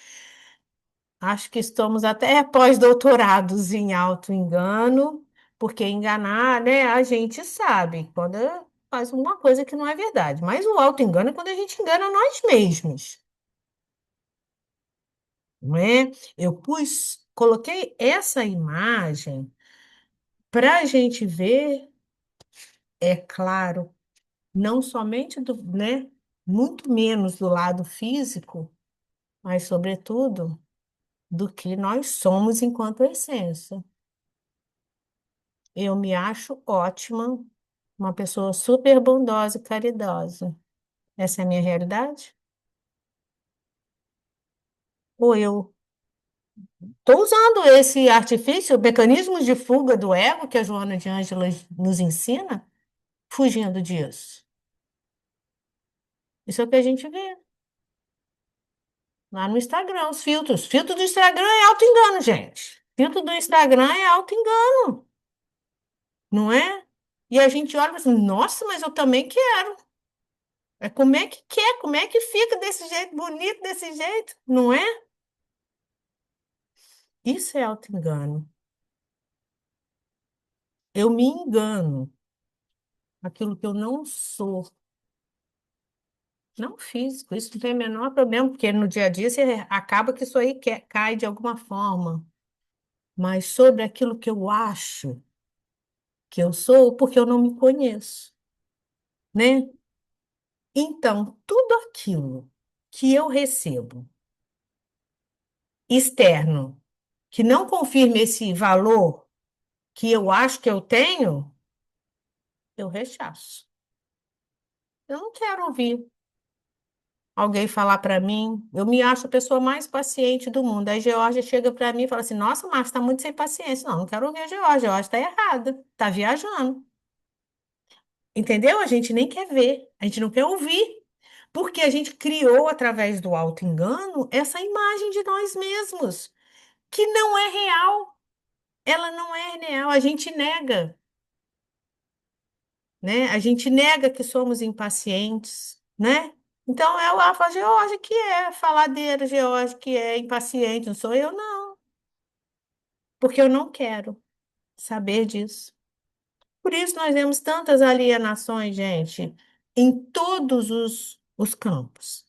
Acho que estamos até pós-doutorados em autoengano, porque enganar, né, a gente sabe quando faz uma coisa que não é verdade. Mas o autoengano é quando a gente engana nós mesmos, não é? Coloquei essa imagem para a gente ver, é claro, não somente né, muito menos do lado físico, mas sobretudo do que nós somos enquanto essência. Eu me acho ótima, uma pessoa super bondosa e caridosa. Essa é a minha realidade? Ou eu estou usando esse artifício, mecanismos de fuga do ego que a Joana de Ângeles nos ensina, fugindo disso? Isso é o que a gente vê lá no Instagram, os filtros. Filtro do Instagram é auto-engano, gente. Filtro do Instagram é auto-engano, não é? E a gente olha e fala assim, nossa, mas eu também quero. É como é que quer, como é que fica desse jeito, bonito desse jeito, não é? Isso é auto-engano. Eu me engano, aquilo que eu não sou, não físico, isso não tem o menor problema, porque no dia a dia você acaba que isso aí cai de alguma forma, mas sobre aquilo que eu acho que eu sou, porque eu não me conheço, né? Então, tudo aquilo que eu recebo externo, que não confirme esse valor que eu acho que eu tenho, eu rechaço. Eu não quero ouvir alguém falar para mim. Eu me acho a pessoa mais paciente do mundo. Aí a Georgia chega para mim e fala assim: Nossa, Márcia, está muito sem paciência. Não, não quero ouvir a Georgia. A Georgia está errada, está viajando. Entendeu? A gente nem quer ver, a gente não quer ouvir. Porque a gente criou, através do auto-engano, essa imagem de nós mesmos, que não é real. Ela não é real, a gente nega. Né? A gente nega que somos impacientes, né? Então é o Alfa George que é faladeira, George que é impaciente, não sou eu, não, porque eu não quero saber disso. Por isso nós vemos tantas alienações, gente, em todos os campos,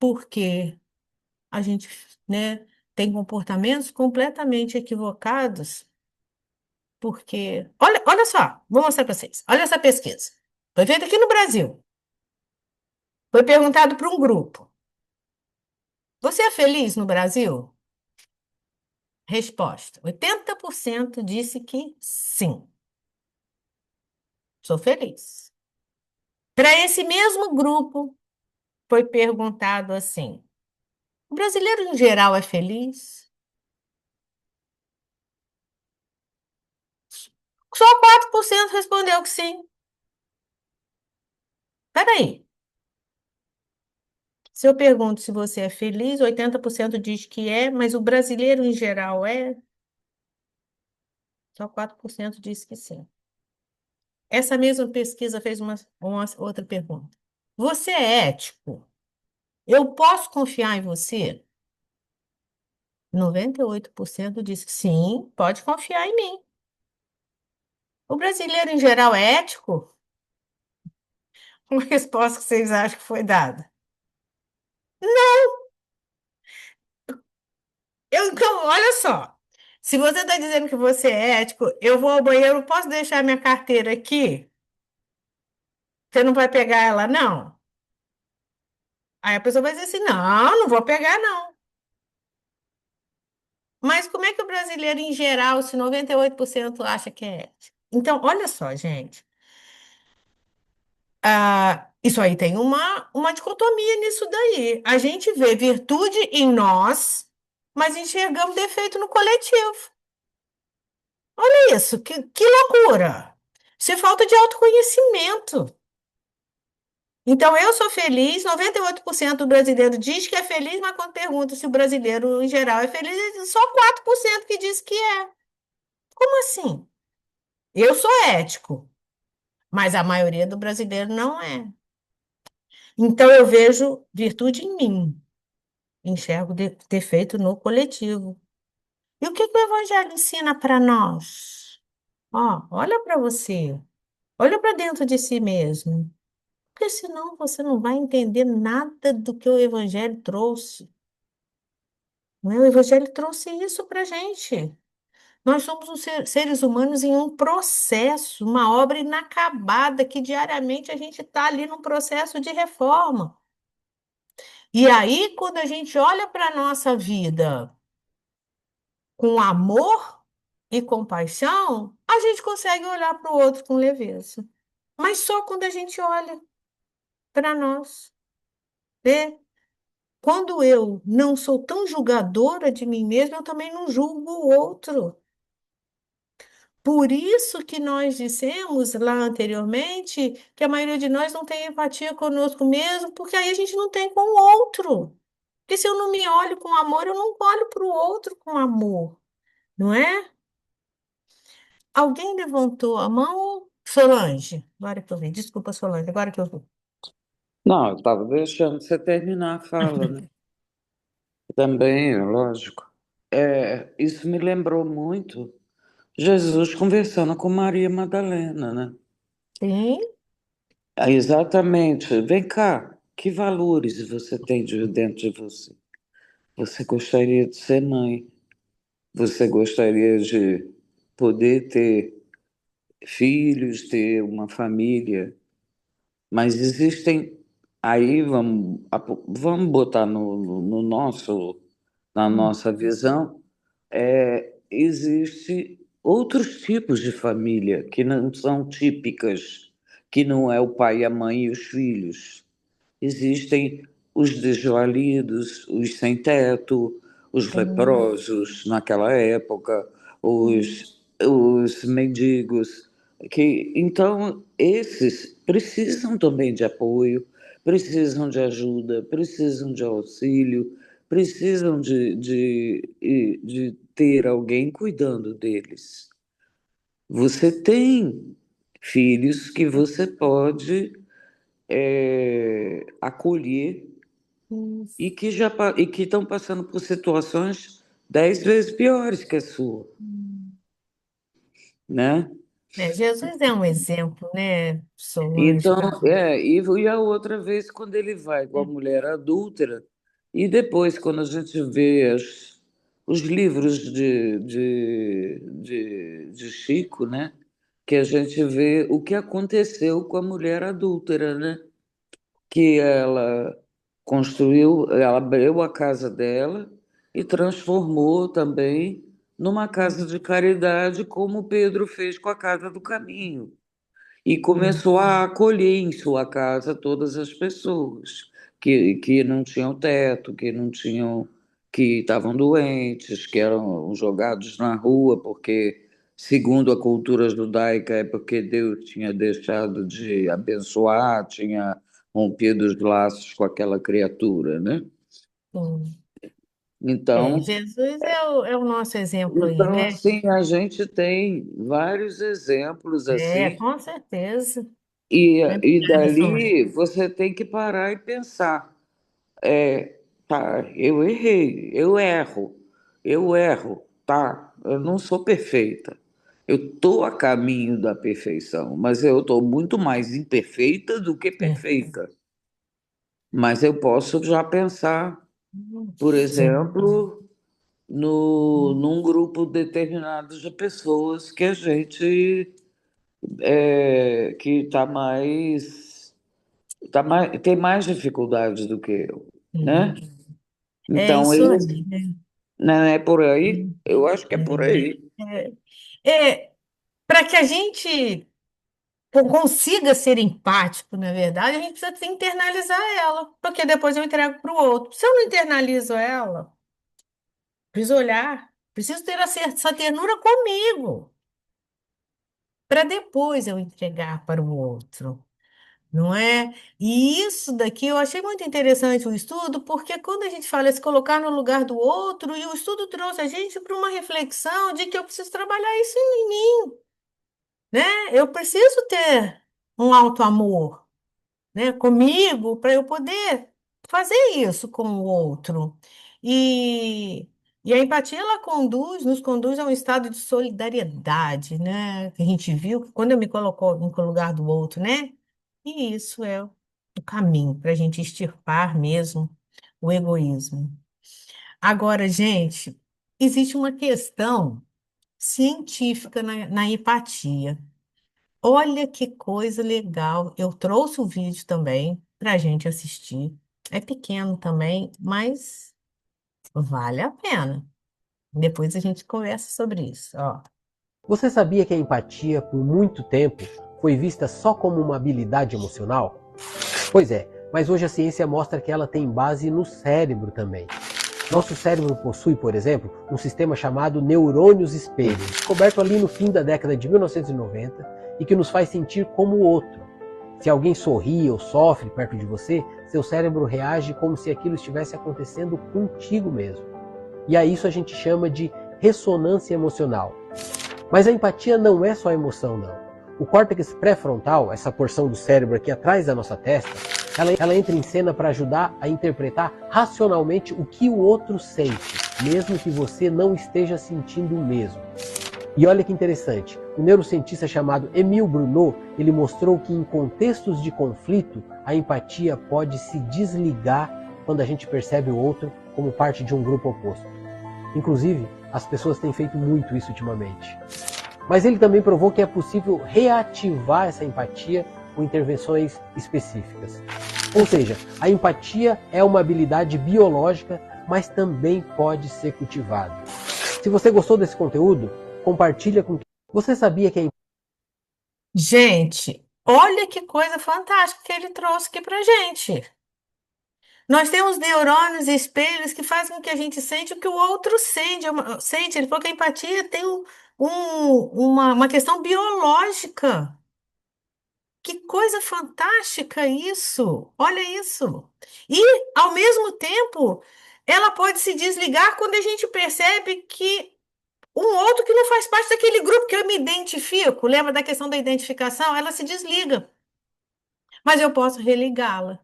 porque a gente, né, tem comportamentos completamente equivocados, porque, olha só, vou mostrar para vocês, olha essa pesquisa, foi feita aqui no Brasil. Foi perguntado para um grupo: Você é feliz no Brasil? Resposta: 80% disse que sim, sou feliz. Para esse mesmo grupo, foi perguntado assim: O brasileiro em geral é feliz? Só 4% respondeu que sim. Peraí, se eu pergunto se você é feliz, 80% diz que é, mas o brasileiro em geral é? Só 4% disse que sim. Essa mesma pesquisa fez uma outra pergunta. Você é ético? Eu posso confiar em você? 98% disse que sim, pode confiar em mim. O brasileiro em geral é ético? Uma resposta que vocês acham que foi dada? Então, olha só. Se você está dizendo que você é ético, eu vou ao banheiro, posso deixar minha carteira aqui? Você não vai pegar ela, não? Aí a pessoa vai dizer assim: não, não vou pegar, não. Mas como é que o brasileiro em geral, se 98% acha que é ético? Então, olha só, gente. Isso aí tem uma dicotomia nisso daí. A gente vê virtude em nós, mas enxergamos defeito no coletivo. Olha isso, que loucura! Isso é falta de autoconhecimento. Então, eu sou feliz, 98% do brasileiro diz que é feliz, mas quando pergunta se o brasileiro em geral é feliz, só 4% que diz que é. Como assim? Eu sou ético, mas a maioria do brasileiro não é. Então, eu vejo virtude em mim, enxergo defeito no coletivo. E o que que o Evangelho ensina para nós? Ó, olha para você, olha para dentro de si mesmo, porque senão você não vai entender nada do que o Evangelho trouxe. Não é? O Evangelho trouxe isso para a gente. Nós somos seres humanos em um processo, uma obra inacabada, que diariamente a gente está ali num processo de reforma. E aí, quando a gente olha para a nossa vida com amor e compaixão, a gente consegue olhar para o outro com leveza. Mas só quando a gente olha para nós, né? Quando eu não sou tão julgadora de mim mesma, eu também não julgo o outro. Por isso que nós dissemos lá anteriormente que a maioria de nós não tem empatia conosco mesmo, porque aí a gente não tem com o outro. Porque se eu não me olho com amor, eu não olho para o outro com amor, não é? Alguém levantou a mão? Solange, agora que eu vi. Desculpa, Solange, agora que eu vi. Não, eu estava deixando você terminar a fala, né? Também, é lógico. Isso me lembrou muito Jesus conversando com Maria Madalena, né? Sim. Exatamente. Vem cá, que valores você tem dentro de você? Você gostaria de ser mãe? Você gostaria de poder ter filhos, ter uma família? Mas existem, aí vamos botar no nosso, na nossa visão, existe outros tipos de família que não são típicas, que não é o pai, a mãe e os filhos. Existem os desvalidos, os sem teto, os Sim. leprosos naquela época, os mendigos, que então esses precisam também de apoio, precisam de ajuda, precisam de auxílio, precisam de ter alguém cuidando deles. Você tem filhos que você pode acolher Isso. e que estão passando por situações 10 vezes piores que a sua, né? Jesus é um exemplo, né, Solange, Então, para e a outra vez quando ele vai com a mulher adúltera, e depois quando a gente vê os livros de Chico, né? Que a gente vê o que aconteceu com a mulher adúltera, né? Que ela abriu a casa dela e transformou também numa casa de caridade, como Pedro fez com a Casa do Caminho. E começou a acolher em sua casa todas as pessoas que não tinham teto, que não tinham, que estavam doentes, que eram jogados na rua, porque, segundo a cultura judaica, é porque Deus tinha deixado de abençoar, tinha rompido os laços com aquela criatura, né? Sim. Então, Jesus é o nosso exemplo aí, então, né? assim, a gente tem vários exemplos assim. Com certeza. E Obrigada, Solange. dali você tem que parar e pensar. Tá, eu errei, eu erro, tá? Eu não sou perfeita. Eu estou a caminho da perfeição, mas eu estou muito mais imperfeita do que É. perfeita. Mas eu posso já pensar, por Sim. exemplo, no, num grupo determinado de pessoas que a gente que tem mais dificuldades do que eu, né? É Então, isso eles, aí, né? não é por aí? Eu acho que é por aí. Para que a gente consiga ser empático, na verdade, a gente precisa internalizar ela, porque depois eu entrego para o outro. Se eu não internalizo ela, preciso olhar, preciso ter essa ternura comigo. para depois eu entregar para o outro, não é? E isso daqui eu achei muito interessante o estudo, porque quando a gente fala se colocar no lugar do outro, e o estudo trouxe a gente para uma reflexão de que eu preciso trabalhar isso em mim, né? Eu preciso ter um auto-amor, né, comigo para eu poder fazer isso com o outro. E, e a empatia ela nos conduz a um estado de solidariedade, né? Que a gente viu que quando eu me coloco no lugar do outro, né? E isso é o caminho para a gente extirpar mesmo o egoísmo. Agora, gente, existe uma questão científica na empatia. Olha que coisa legal. Eu trouxe o vídeo também para a gente assistir. É pequeno também, mas vale a pena. Depois a gente conversa sobre isso. Ó. Você sabia que a empatia, por muito tempo, foi vista só como uma habilidade emocional? Pois é, mas hoje a ciência mostra que ela tem base no cérebro também. Nosso cérebro possui, por exemplo, um sistema chamado neurônios espelho, descoberto ali no fim da década de 1990 e que nos faz sentir como o outro. Se alguém sorri ou sofre perto de você, seu cérebro reage como se aquilo estivesse acontecendo contigo mesmo. E a isso a gente chama de ressonância emocional. Mas a empatia não é só emoção, não. O córtex pré-frontal, essa porção do cérebro aqui atrás da nossa testa, ela entra em cena para ajudar a interpretar racionalmente o que o outro sente, mesmo que você não esteja sentindo o mesmo. E olha que interessante, o neurocientista chamado Emile Bruneau, ele mostrou que em contextos de conflito, a empatia pode se desligar quando a gente percebe o outro como parte de um grupo oposto. Inclusive, as pessoas têm feito muito isso ultimamente. Mas ele também provou que é possível reativar essa empatia com intervenções específicas. Ou seja, a empatia é uma habilidade biológica, mas também pode ser cultivada. Se você gostou desse conteúdo, compartilha com quem. Você sabia que Gente, olha que coisa fantástica que ele trouxe aqui para gente. Nós temos neurônios e espelhos que fazem com que a gente sente o que o outro sente. Sente. Ele falou que a empatia tem uma questão biológica. Que coisa fantástica isso! Olha isso! E, ao mesmo tempo, ela pode se desligar quando a gente percebe que um outro que não faz parte daquele grupo que eu me identifico, lembra da questão da identificação? Ela se desliga, mas eu posso religá-la.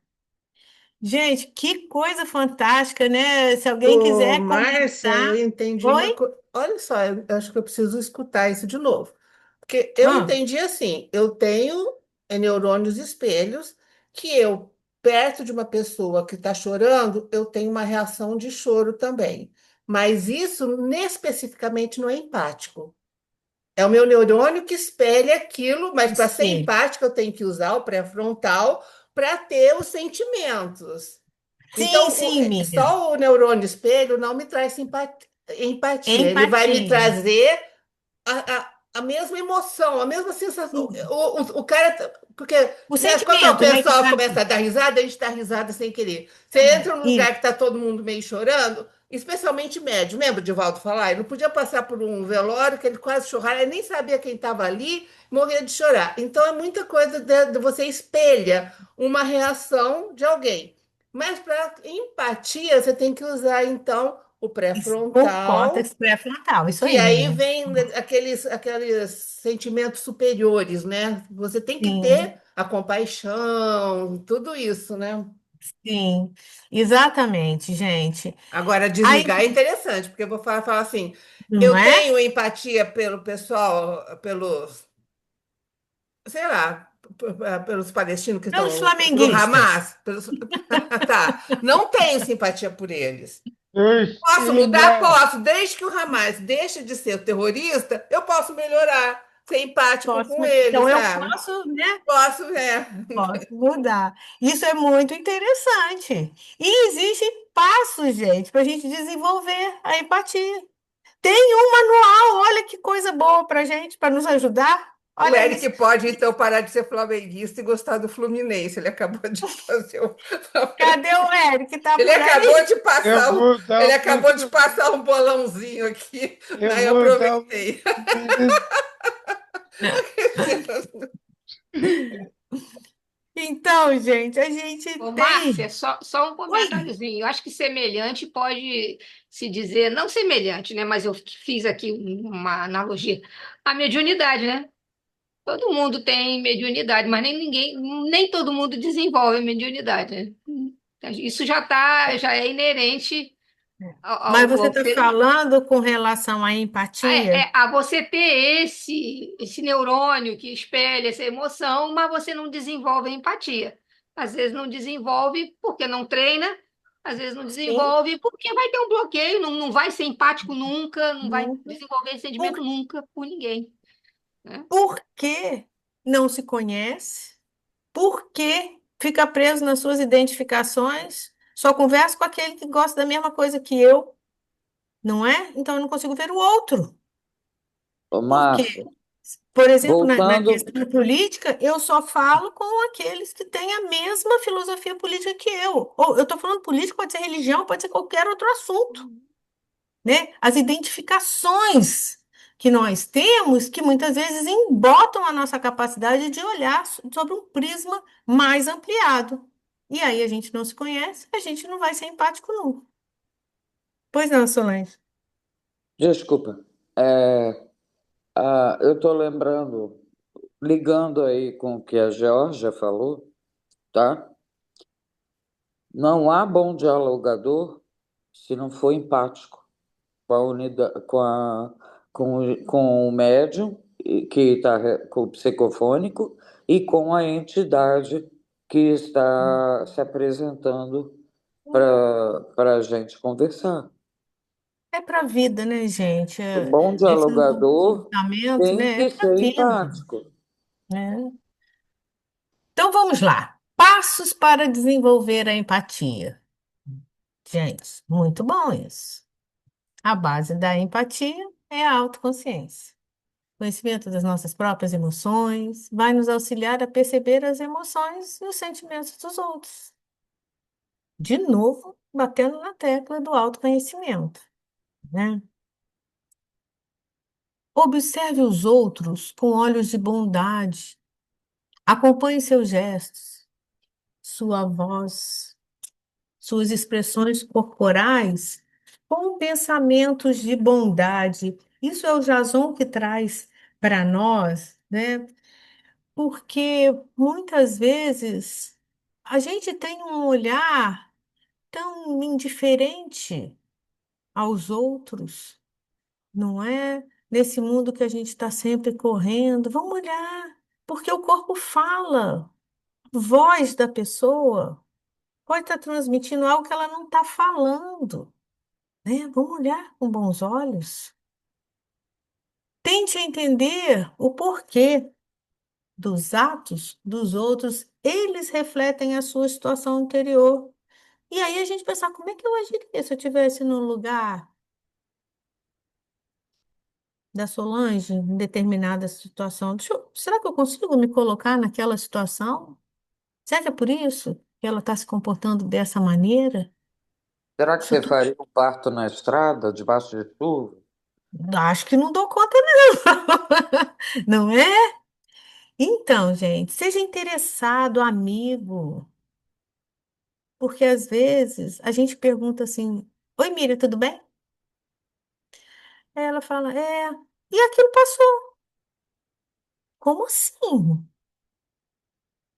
Gente, que coisa fantástica, né? Se alguém Ô, quiser Márcia, eu comentar. entendi uma Oi? coisa. Olha só, eu acho que eu preciso escutar isso de novo. Porque eu Ah, entendi assim: eu tenho neurônios espelhos que eu, perto de uma pessoa que está chorando, eu tenho uma reação de choro também. Mas isso especificamente não é empático. É o meu neurônio que espelha aquilo, mas para ser sim. empático, eu tenho que usar o pré-frontal para ter os sentimentos. Sim, Então, sim, Miriam. só o neurônio espelho não me traz empatia. Ele vai me Empatia. trazer a mesma emoção, a mesma sensação. Sim. O cara. Porque, O né, quando o sentimento, né, que pessoal tá. começa a dar risada, a gente dá risada sem querer. Você É, entra num lugar isso. que está todo mundo meio chorando, especialmente médio. Lembra de Valdo falar? Ele não podia passar por um velório que ele quase chorava, ele nem sabia quem estava ali, morria de chorar. Então é muita coisa de você espelha uma reação de alguém. Mas para empatia, você tem que usar, então, o O pré-frontal, córtex pré-frontal, isso que aí, aí Miriam. vem aqueles sentimentos superiores, né? Você tem que ter Sim, a compaixão, tudo isso, né? sim, exatamente, gente. Agora, Aí, desligar é interessante, porque eu vou falar assim: não eu é? tenho empatia pelo pessoal, pelos, sei lá, pelos palestinos que Pelos estão do flamenguistas. Hamas, tá, não tenho simpatia por eles. Posso mudar? Cristina, Posso. Desde que o Hamas deixe de ser terrorista, eu posso melhorar, ser empático com ele, Então, eu sabe? posso, né? Posso, é. Posso mudar. Isso é muito interessante. E existem passos, gente, para a gente desenvolver a empatia. Tem um manual, olha que coisa boa para gente, para nos ajudar. O Olha Eric isso. pode, então, parar de ser flamenguista e gostar do Fluminense. Ele acabou de fazer o... Cadê o Eric? Tá Ele por acabou aí? de eu passar vou dar ele uma acabou de sugestão. passar um bolãozinho aqui. Eu Aí eu vou dar uma aproveitei. sugestão. Então, gente, a gente Ô, Márcia, tem. só um Oi. comentáriozinho. Eu acho que semelhante pode se dizer, não semelhante, né? Mas eu fiz aqui uma analogia. A mediunidade, né? Todo mundo tem mediunidade, mas nem todo mundo desenvolve a mediunidade, né? Isso já é inerente Mas você ao está ser humano. falando com relação à empatia? A você ter esse neurônio que espelha essa emoção, mas você não desenvolve a empatia. Às vezes não desenvolve porque não treina, às vezes não Sim. desenvolve porque vai ter um bloqueio, não vai ser empático nunca, não vai Nunca. desenvolver esse sentimento Por, nunca por ninguém, né? por que não se conhece? Por que fica preso nas suas identificações? Só converso com aquele que gosta da mesma coisa que eu, não é? Então eu não consigo ver o outro. Ô, Por Márcia, quê? Por exemplo, na voltando, questão política, eu só falo com aqueles que têm a mesma filosofia política que eu. Ou eu estou falando política, pode ser religião, pode ser qualquer outro assunto, né? As identificações que nós temos, que muitas vezes embotam a nossa capacidade de olhar sobre um prisma mais ampliado. E aí a gente não se conhece, a gente não vai ser empático nunca. Pois não, Solange? desculpa, eu estou lembrando, ligando aí com o que a Georgia falou, tá? Não há bom dialogador se não for empático com a unidade, com o médium que está com o psicofônico e com a entidade que está se apresentando para a gente conversar. É para a vida, né, gente? O bom Esse dialogador comportamento, tem né, é que para a ser vida, empático. né? Então vamos lá. Passos para desenvolver a empatia. Gente, muito bom isso. A base da empatia é a autoconsciência. Conhecimento das nossas próprias emoções vai nos auxiliar a perceber as emoções e os sentimentos dos outros. De novo, batendo na tecla do autoconhecimento, né? Observe os outros com olhos de bondade. Acompanhe seus gestos, sua voz, suas expressões corporais com pensamentos de bondade. Isso é o Jason que traz para nós, né? Porque muitas vezes a gente tem um olhar tão indiferente aos outros, não é? Nesse mundo que a gente está sempre correndo, vamos olhar, porque o corpo fala, a voz da pessoa pode estar transmitindo algo que ela não está falando, né? Vamos olhar com bons olhos. Tente entender o porquê dos atos dos outros, eles refletem a sua situação anterior. E aí a gente pensar, como é que eu agiria se eu estivesse no lugar da Solange em determinada situação? Será que eu consigo me colocar naquela situação? Será que é por isso que ela está se comportando dessa maneira? Será que Isso você tudo, faria um parto na estrada, debaixo de chuva? acho que não dou conta, não, não é? Então, gente, seja interessado, amigo, porque às vezes a gente pergunta assim: Oi, Miriam, tudo bem? Aí ela fala: e aquilo passou. Como assim?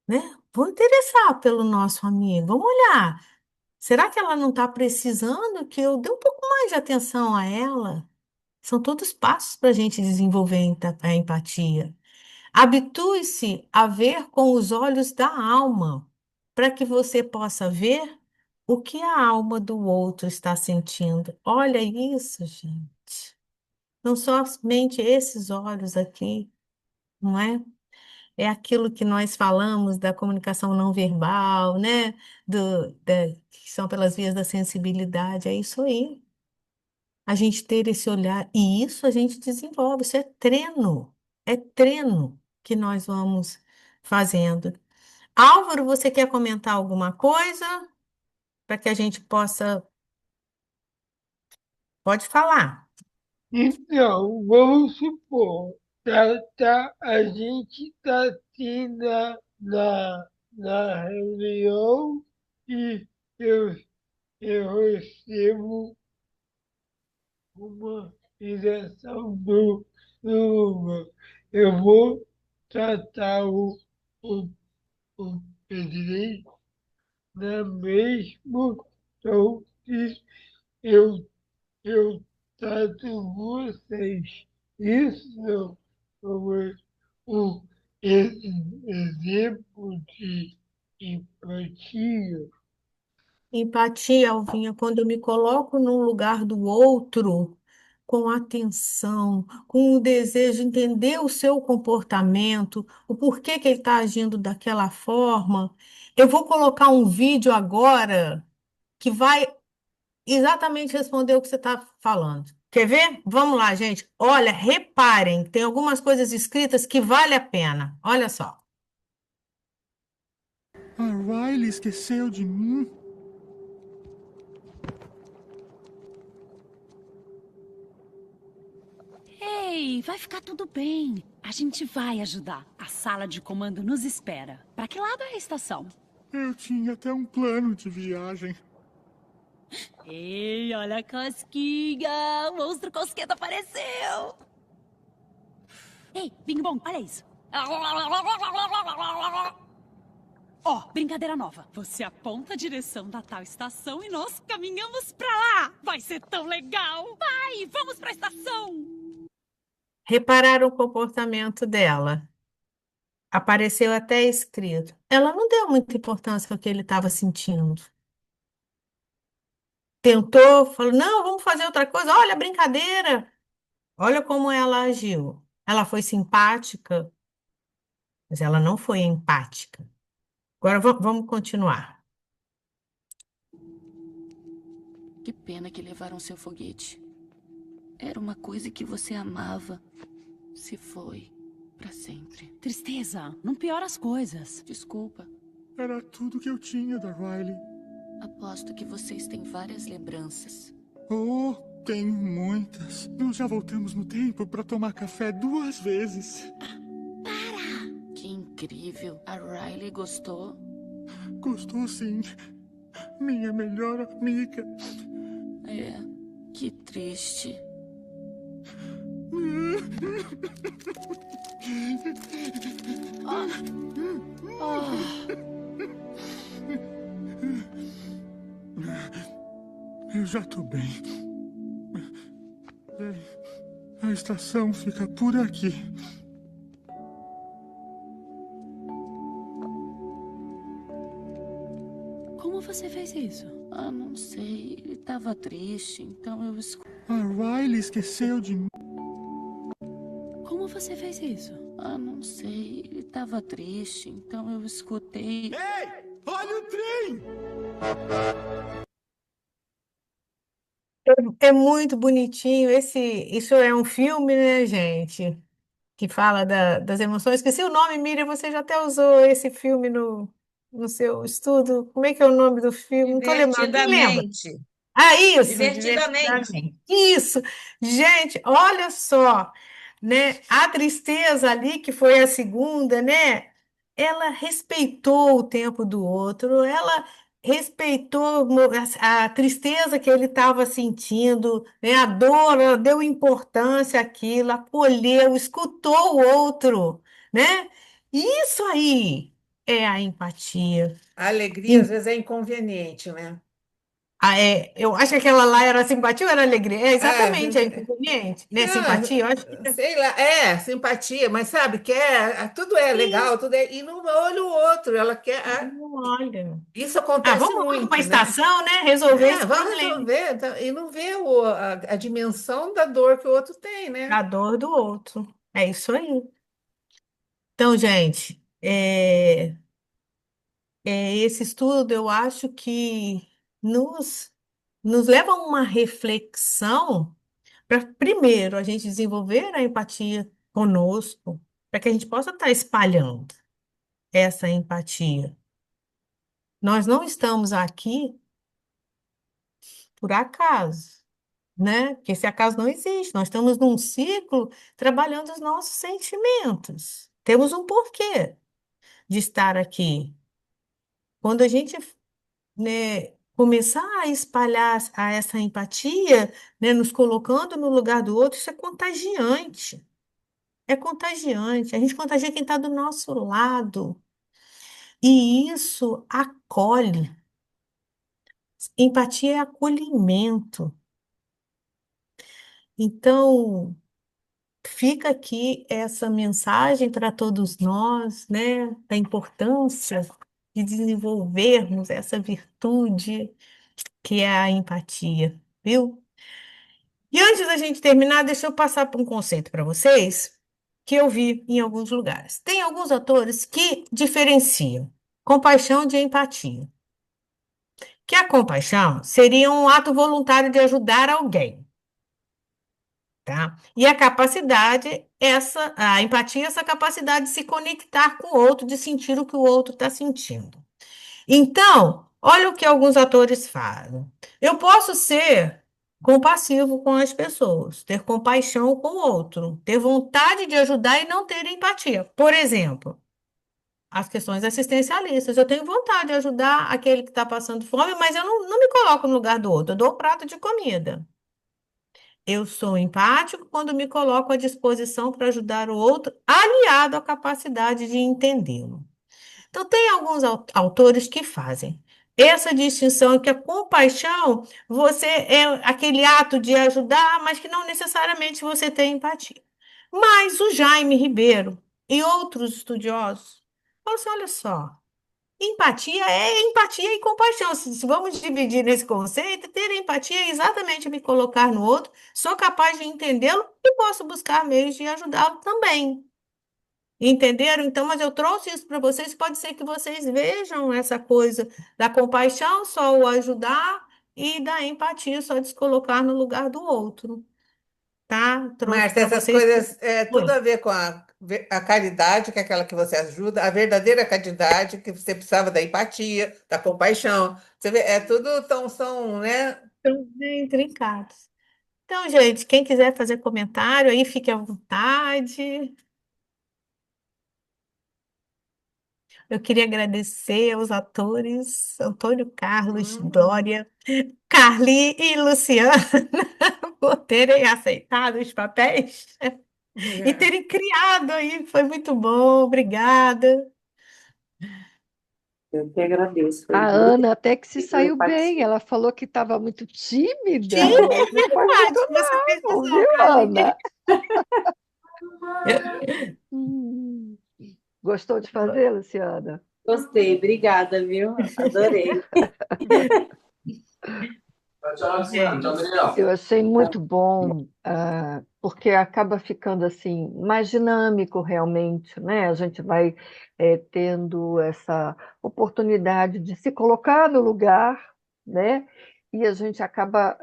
Né? Vou interessar pelo nosso amigo, vamos olhar. Será que ela não está precisando que eu dê um pouco mais de atenção a ela? São todos passos para a gente desenvolver a empatia. Habitue-se a ver com os olhos da alma, para que você possa ver o que a alma do outro está sentindo. Olha isso, gente. Não somente esses olhos aqui, não é? É aquilo que nós falamos da comunicação não verbal, né? Que são pelas vias da sensibilidade. É isso aí. A gente ter esse olhar. E isso a gente desenvolve. Isso é treino. É treino que nós vamos fazendo. Álvaro, você quer comentar alguma coisa para que a gente possa. Pode falar. Então, vamos supor, a gente está assim na reunião e eu, eu recebo uma injeção do eu vou tratar o presidente na mesma tom que eu, eu trato vocês. Isso foi um exemplo de empatia. Empatia, Alvinha, quando eu me coloco no lugar do outro, com atenção, com o desejo de entender o seu comportamento, o porquê que ele está agindo daquela forma. Eu vou colocar um vídeo agora que vai exatamente responder o que você está falando. Quer ver? Vamos lá, gente. Olha, reparem, tem algumas coisas escritas que vale a pena. Olha só. A Riley esqueceu de mim. Ei, vai ficar tudo bem. A gente vai ajudar. A sala de comando nos espera. Pra que lado é a estação? Eu tinha até um plano de viagem. Ei, olha a cosquinha! O monstro cosqueta apareceu! Ei, Bing Bong, olha isso! Ó, brincadeira nova. Você aponta a direção da tal estação e nós caminhamos pra lá! Vai ser tão legal! Vai, vamos pra estação! Repararam o comportamento dela. Apareceu até escrito. Ela não deu muita importância ao que ele estava sentindo. Tentou, falou: não, vamos fazer outra coisa. Olha, brincadeira. Olha como ela agiu. Ela foi simpática, mas ela não foi empática. Agora vamos continuar. Que pena que levaram seu foguete. Era uma coisa que você amava. Se foi pra sempre. Tristeza, não piora as coisas. Desculpa. Era tudo que eu tinha da Riley. Aposto que vocês têm várias lembranças. Oh, tenho muitas. Nós já voltamos no tempo para tomar café 2 vezes. Que incrível. A Riley gostou? Gostou sim. Minha melhor amiga. É, que triste. Eu já tô bem. A estação fica por aqui. Como você fez isso? Ah, não sei. Ele tava triste, então eu A Riley esqueceu de mim. Como você fez isso? Ah, não sei. Ele tava triste, então eu escutei. Ei! Olha o trem! É muito bonitinho. Isso é um filme, né, gente? Que fala das emoções. Esqueci o nome, Miriam, você já até usou esse filme no seu estudo. Como é que é o nome do filme? Não estou lembrando. Quem lembra? Divertidamente. Ah, isso, Divertidamente. divertidamente. Isso. Gente, olha só, né? A tristeza ali, que foi a segunda, né? Ela respeitou o tempo do outro, ela respeitou a tristeza que ele estava sentindo, né? A dor, ela deu importância àquilo, acolheu, escutou o outro, né? Isso aí é a empatia. A alegria, às vezes, é inconveniente, né? Eu acho que aquela lá era simpatia ou era alegria? É Ah, exatamente, é inconveniente, né? Simpatia, eu acho que sei lá, é simpatia, mas sabe, tudo é legal, tudo é, e não olha o outro, ela quer. não olha. Isso Ah, acontece vamos para a muito, né? estação, né? Resolver esse Vamos problema resolver, e não vê a dimensão da dor que o outro tem, né? da dor do outro. É isso aí. Então, gente, esse estudo eu acho que nos, nos leva a uma reflexão para, primeiro, a gente desenvolver a empatia conosco, para que a gente possa estar espalhando essa empatia. Nós não estamos aqui por acaso, né? Que esse acaso não existe. Nós estamos num ciclo trabalhando os nossos sentimentos. Temos um porquê de estar aqui. Quando a gente, né, começar a espalhar essa empatia, né, nos colocando no lugar do outro, isso é contagiante. É contagiante. A gente contagia quem está do nosso lado. E isso acolhe. Empatia é acolhimento. Então, fica aqui essa mensagem para todos nós, né, da importância de desenvolvermos essa virtude que é a empatia, viu? E antes da gente terminar, deixa eu passar por um conceito para vocês que eu vi em alguns lugares. Tem alguns autores que diferenciam compaixão de empatia. Que a compaixão seria um ato voluntário de ajudar alguém, tá? E a capacidade, a empatia, é essa capacidade de se conectar com o outro, de sentir o que o outro está sentindo. Então, olha o que alguns atores fazem. Eu posso ser compassivo com as pessoas, ter compaixão com o outro, ter vontade de ajudar e não ter empatia. Por exemplo, as questões assistencialistas. Eu tenho vontade de ajudar aquele que está passando fome, mas eu não me coloco no lugar do outro, eu dou o prato de comida. Eu sou empático quando me coloco à disposição para ajudar o outro, aliado à capacidade de entendê-lo. Então, tem alguns autores que fazem essa distinção que a compaixão, você é aquele ato de ajudar, mas que não necessariamente você tem empatia. Mas o Jaime Ribeiro e outros estudiosos falam assim, olha só, empatia é empatia e compaixão. Se vamos dividir esse conceito, ter empatia é exatamente me colocar no outro, sou capaz de entendê-lo e posso buscar meios de ajudá-lo também. Entenderam? Então, mas eu trouxe isso para vocês. Pode ser que vocês vejam essa coisa da compaixão, só o ajudar, e da empatia, só de se colocar no lugar do outro. Tá? Trouxe Márcia, para essas vocês. coisas tudo Oi. a ver com a caridade, que é aquela que você ajuda, a verdadeira caridade, que você precisava da empatia, da compaixão. Você vê, é tudo tão, são, né? Estão bem trincados. Então, gente, quem quiser fazer comentário aí, fique à vontade. Eu queria agradecer aos atores Antônio Carlos, Glória, Carli e Luciana por terem aceitado os papéis e terem criado aí. Foi muito bom, obrigada. Eu que agradeço. Foi A muito Ana até que se saiu bem. empatia. Ela falou que estava muito tímida, Sim, mas não é foi verdade, muito você fez não, razão, viu, Carli. Ana? Gostou de fazer, Luciana? Gostei, obrigada, viu? Adorei. Eu achei muito bom, porque acaba ficando assim mais dinâmico realmente, né? A gente vai tendo essa oportunidade de se colocar no lugar, né? E a gente acaba,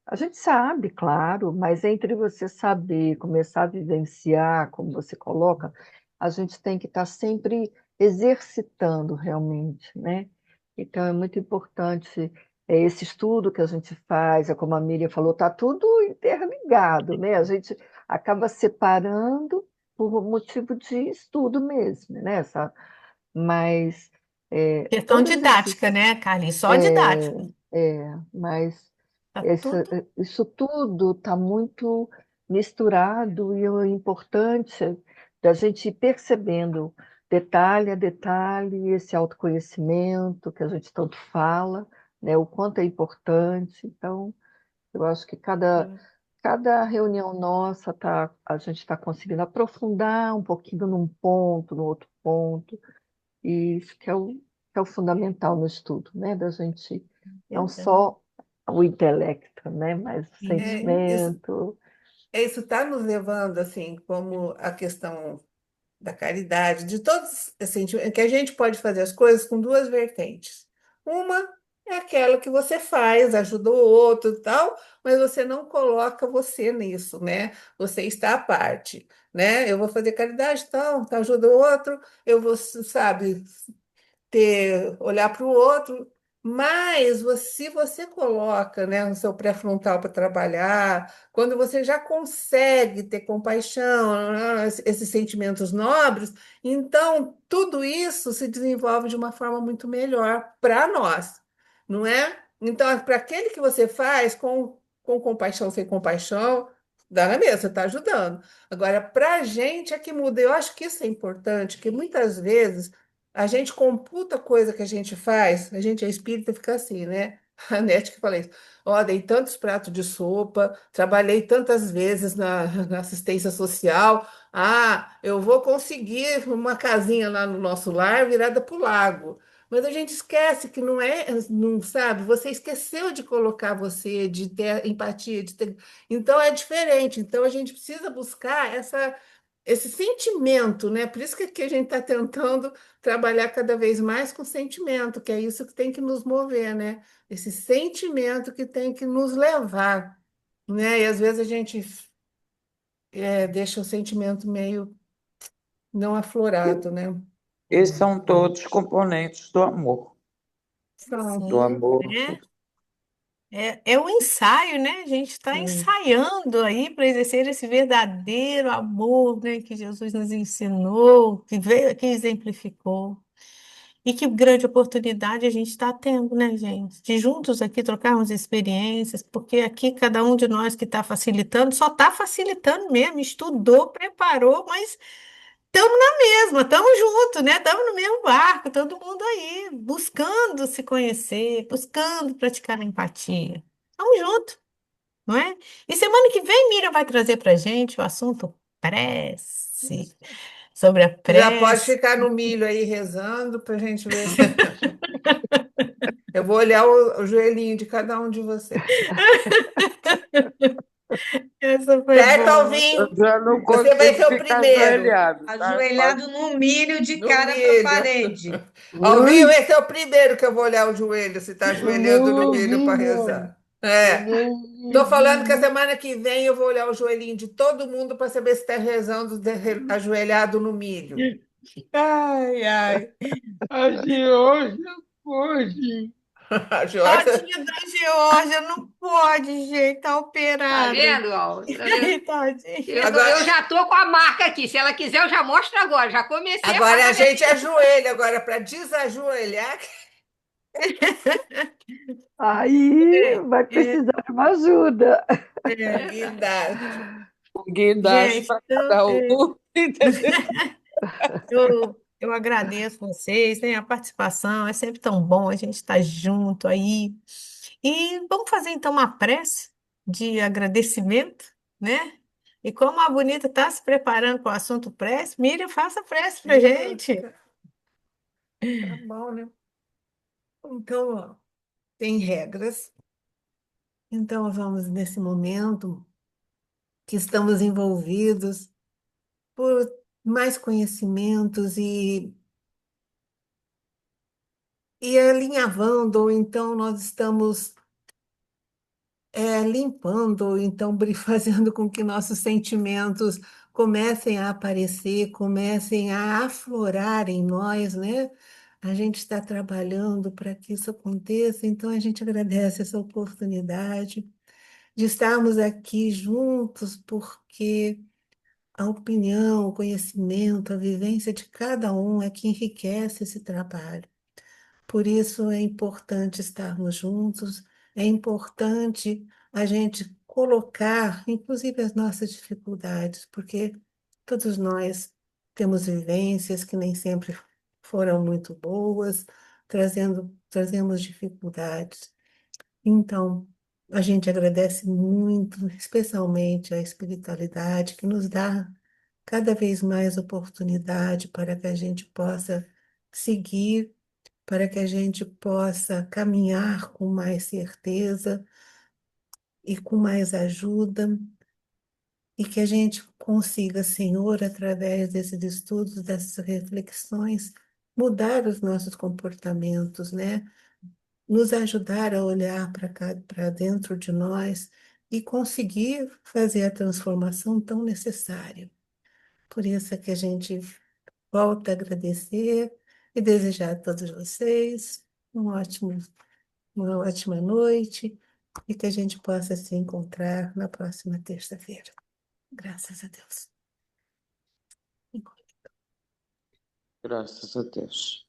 a gente sabe, claro, mas entre você saber, começar a vivenciar, como você coloca, a gente tem que estar sempre exercitando realmente, né? Então é muito importante esse estudo que a gente faz, é como a Miriam falou, está tudo interligado, né? A gente acaba separando por motivo de estudo mesmo, né? Mas Questão todos didática, esses, né, Carli? Só didática. mas Tá tudo. isso tudo está muito misturado e o importante é da gente ir percebendo detalhe a detalhe esse autoconhecimento que a gente tanto fala, né, o quanto é importante. Então, eu acho que cada reunião nossa a gente está conseguindo aprofundar um pouquinho num ponto, no outro ponto, e isso que é o fundamental no estudo, né, da gente não Exato. só o intelecto, né, mas o Isso sentimento. isso está nos levando, assim, como a questão da caridade, de todos, assim, que a gente pode fazer as coisas com duas vertentes. Uma é aquela que você faz, ajuda o outro e tal, mas você não coloca você nisso, né? Você está à parte, né? Eu vou fazer caridade e tal, ajuda o outro, eu vou, sabe, olhar para o outro, Mas se você coloca, né, o seu pré-frontal para trabalhar, quando você já consegue ter compaixão, né, esses sentimentos nobres, então tudo isso se desenvolve de uma forma muito melhor para nós, não é? Então, para aquele que você faz com compaixão, sem compaixão, dá na mesma, você está ajudando. Agora, para a gente é que muda. Eu acho que isso é importante, que muitas vezes a gente computa coisa que a gente faz, a gente é espírita, fica assim, né? A Nete que fala isso. Ó, dei tantos pratos de sopa, trabalhei tantas vezes na assistência social. Ah, eu vou conseguir uma casinha lá no nosso lar virada para o lago. Mas a gente esquece que não é, não sabe? Você esqueceu de colocar você, de ter empatia, de ter... Então é diferente. Então a gente precisa buscar esse sentimento, né? Por isso que aqui a gente está tentando trabalhar cada vez mais com sentimento, que é isso que tem que nos mover, né? Esse sentimento que tem que nos levar, né? E às vezes a gente deixa o sentimento meio não aflorado, né? Esses são todos componentes do amor. São. Do Sim, amor. né? É um ensaio, né? A gente está ensaiando aí para exercer esse verdadeiro amor, né, que Jesus nos ensinou, que veio, que exemplificou. E que grande oportunidade a gente está tendo, né, gente? De juntos aqui trocarmos experiências, porque aqui cada um de nós que está facilitando, só está facilitando mesmo, estudou, preparou, mas estamos na mesma, estamos juntos, né? Estamos no mesmo barco, todo mundo aí, buscando se conhecer, buscando praticar a empatia. Estamos juntos, não é? E semana que vem, Miriam vai trazer para gente o assunto prece, sobre a Você já pode prece. ficar no milho aí rezando para a gente ver se. Eu vou olhar o joelhinho de cada um de vocês. Essa foi Certo, boa. Alvinho? Eu já não Você vai consigo ser o ficar primeiro. ajoelhado, tá? Ajoelhado no milho, de No cara para a milho. parede. Alvinho, esse é o primeiro que eu vou olhar o joelho, se está Eu não ajoelhando no milho ouvi, para não. rezar. Eu É. não Estou falando que a ouvi. semana que vem eu vou olhar o joelhinho de todo mundo para saber se está rezando ajoelhado no milho. Ai, ai. A Geórgia pode. A Georgia. Tadinha da Geórgia, não pode, gente, tá Tá operada. vendo, Al? Tá vendo? Tadinha. Agora, Eu já tô com a marca aqui. Se ela quiser, eu já mostro agora. Já comecei a agora a fazer. gente ajoelha, agora para desajoelhar. Aí vai É, precisar de uma ajuda. Guindaste. Um guindaste gente, para cada um. Entendeu? eu agradeço vocês, né? A participação é sempre tão bom a gente estar junto aí. E vamos fazer então uma prece de agradecimento, né? E como a Bonita está se preparando para o assunto prece, Miriam, faça prece para gente. Tá bom, né? Então, ó, tem regras. Então, vamos nesse momento que estamos envolvidos por mais conhecimentos e alinhavando, ou então nós estamos limpando, ou então fazendo com que nossos sentimentos comecem a aparecer, comecem a aflorar em nós, né? A gente está trabalhando para que isso aconteça, então a gente agradece essa oportunidade de estarmos aqui juntos, porque a opinião, o conhecimento, a vivência de cada um é que enriquece esse trabalho. Por isso é importante estarmos juntos, é importante a gente colocar, inclusive, as nossas dificuldades, porque todos nós temos vivências que nem sempre foram muito boas, trazemos dificuldades. Então, a gente agradece muito, especialmente a espiritualidade, que nos dá cada vez mais oportunidade para que a gente possa seguir, para que a gente possa caminhar com mais certeza e com mais ajuda, e que a gente consiga, Senhor, através desses estudos, dessas reflexões, mudar os nossos comportamentos, né? Nos ajudar a olhar para dentro de nós e conseguir fazer a transformação tão necessária. Por isso é que a gente volta a agradecer e desejar a todos vocês um ótimo uma ótima noite e que a gente possa se encontrar na próxima terça-feira. Graças a Deus. Graças a Deus.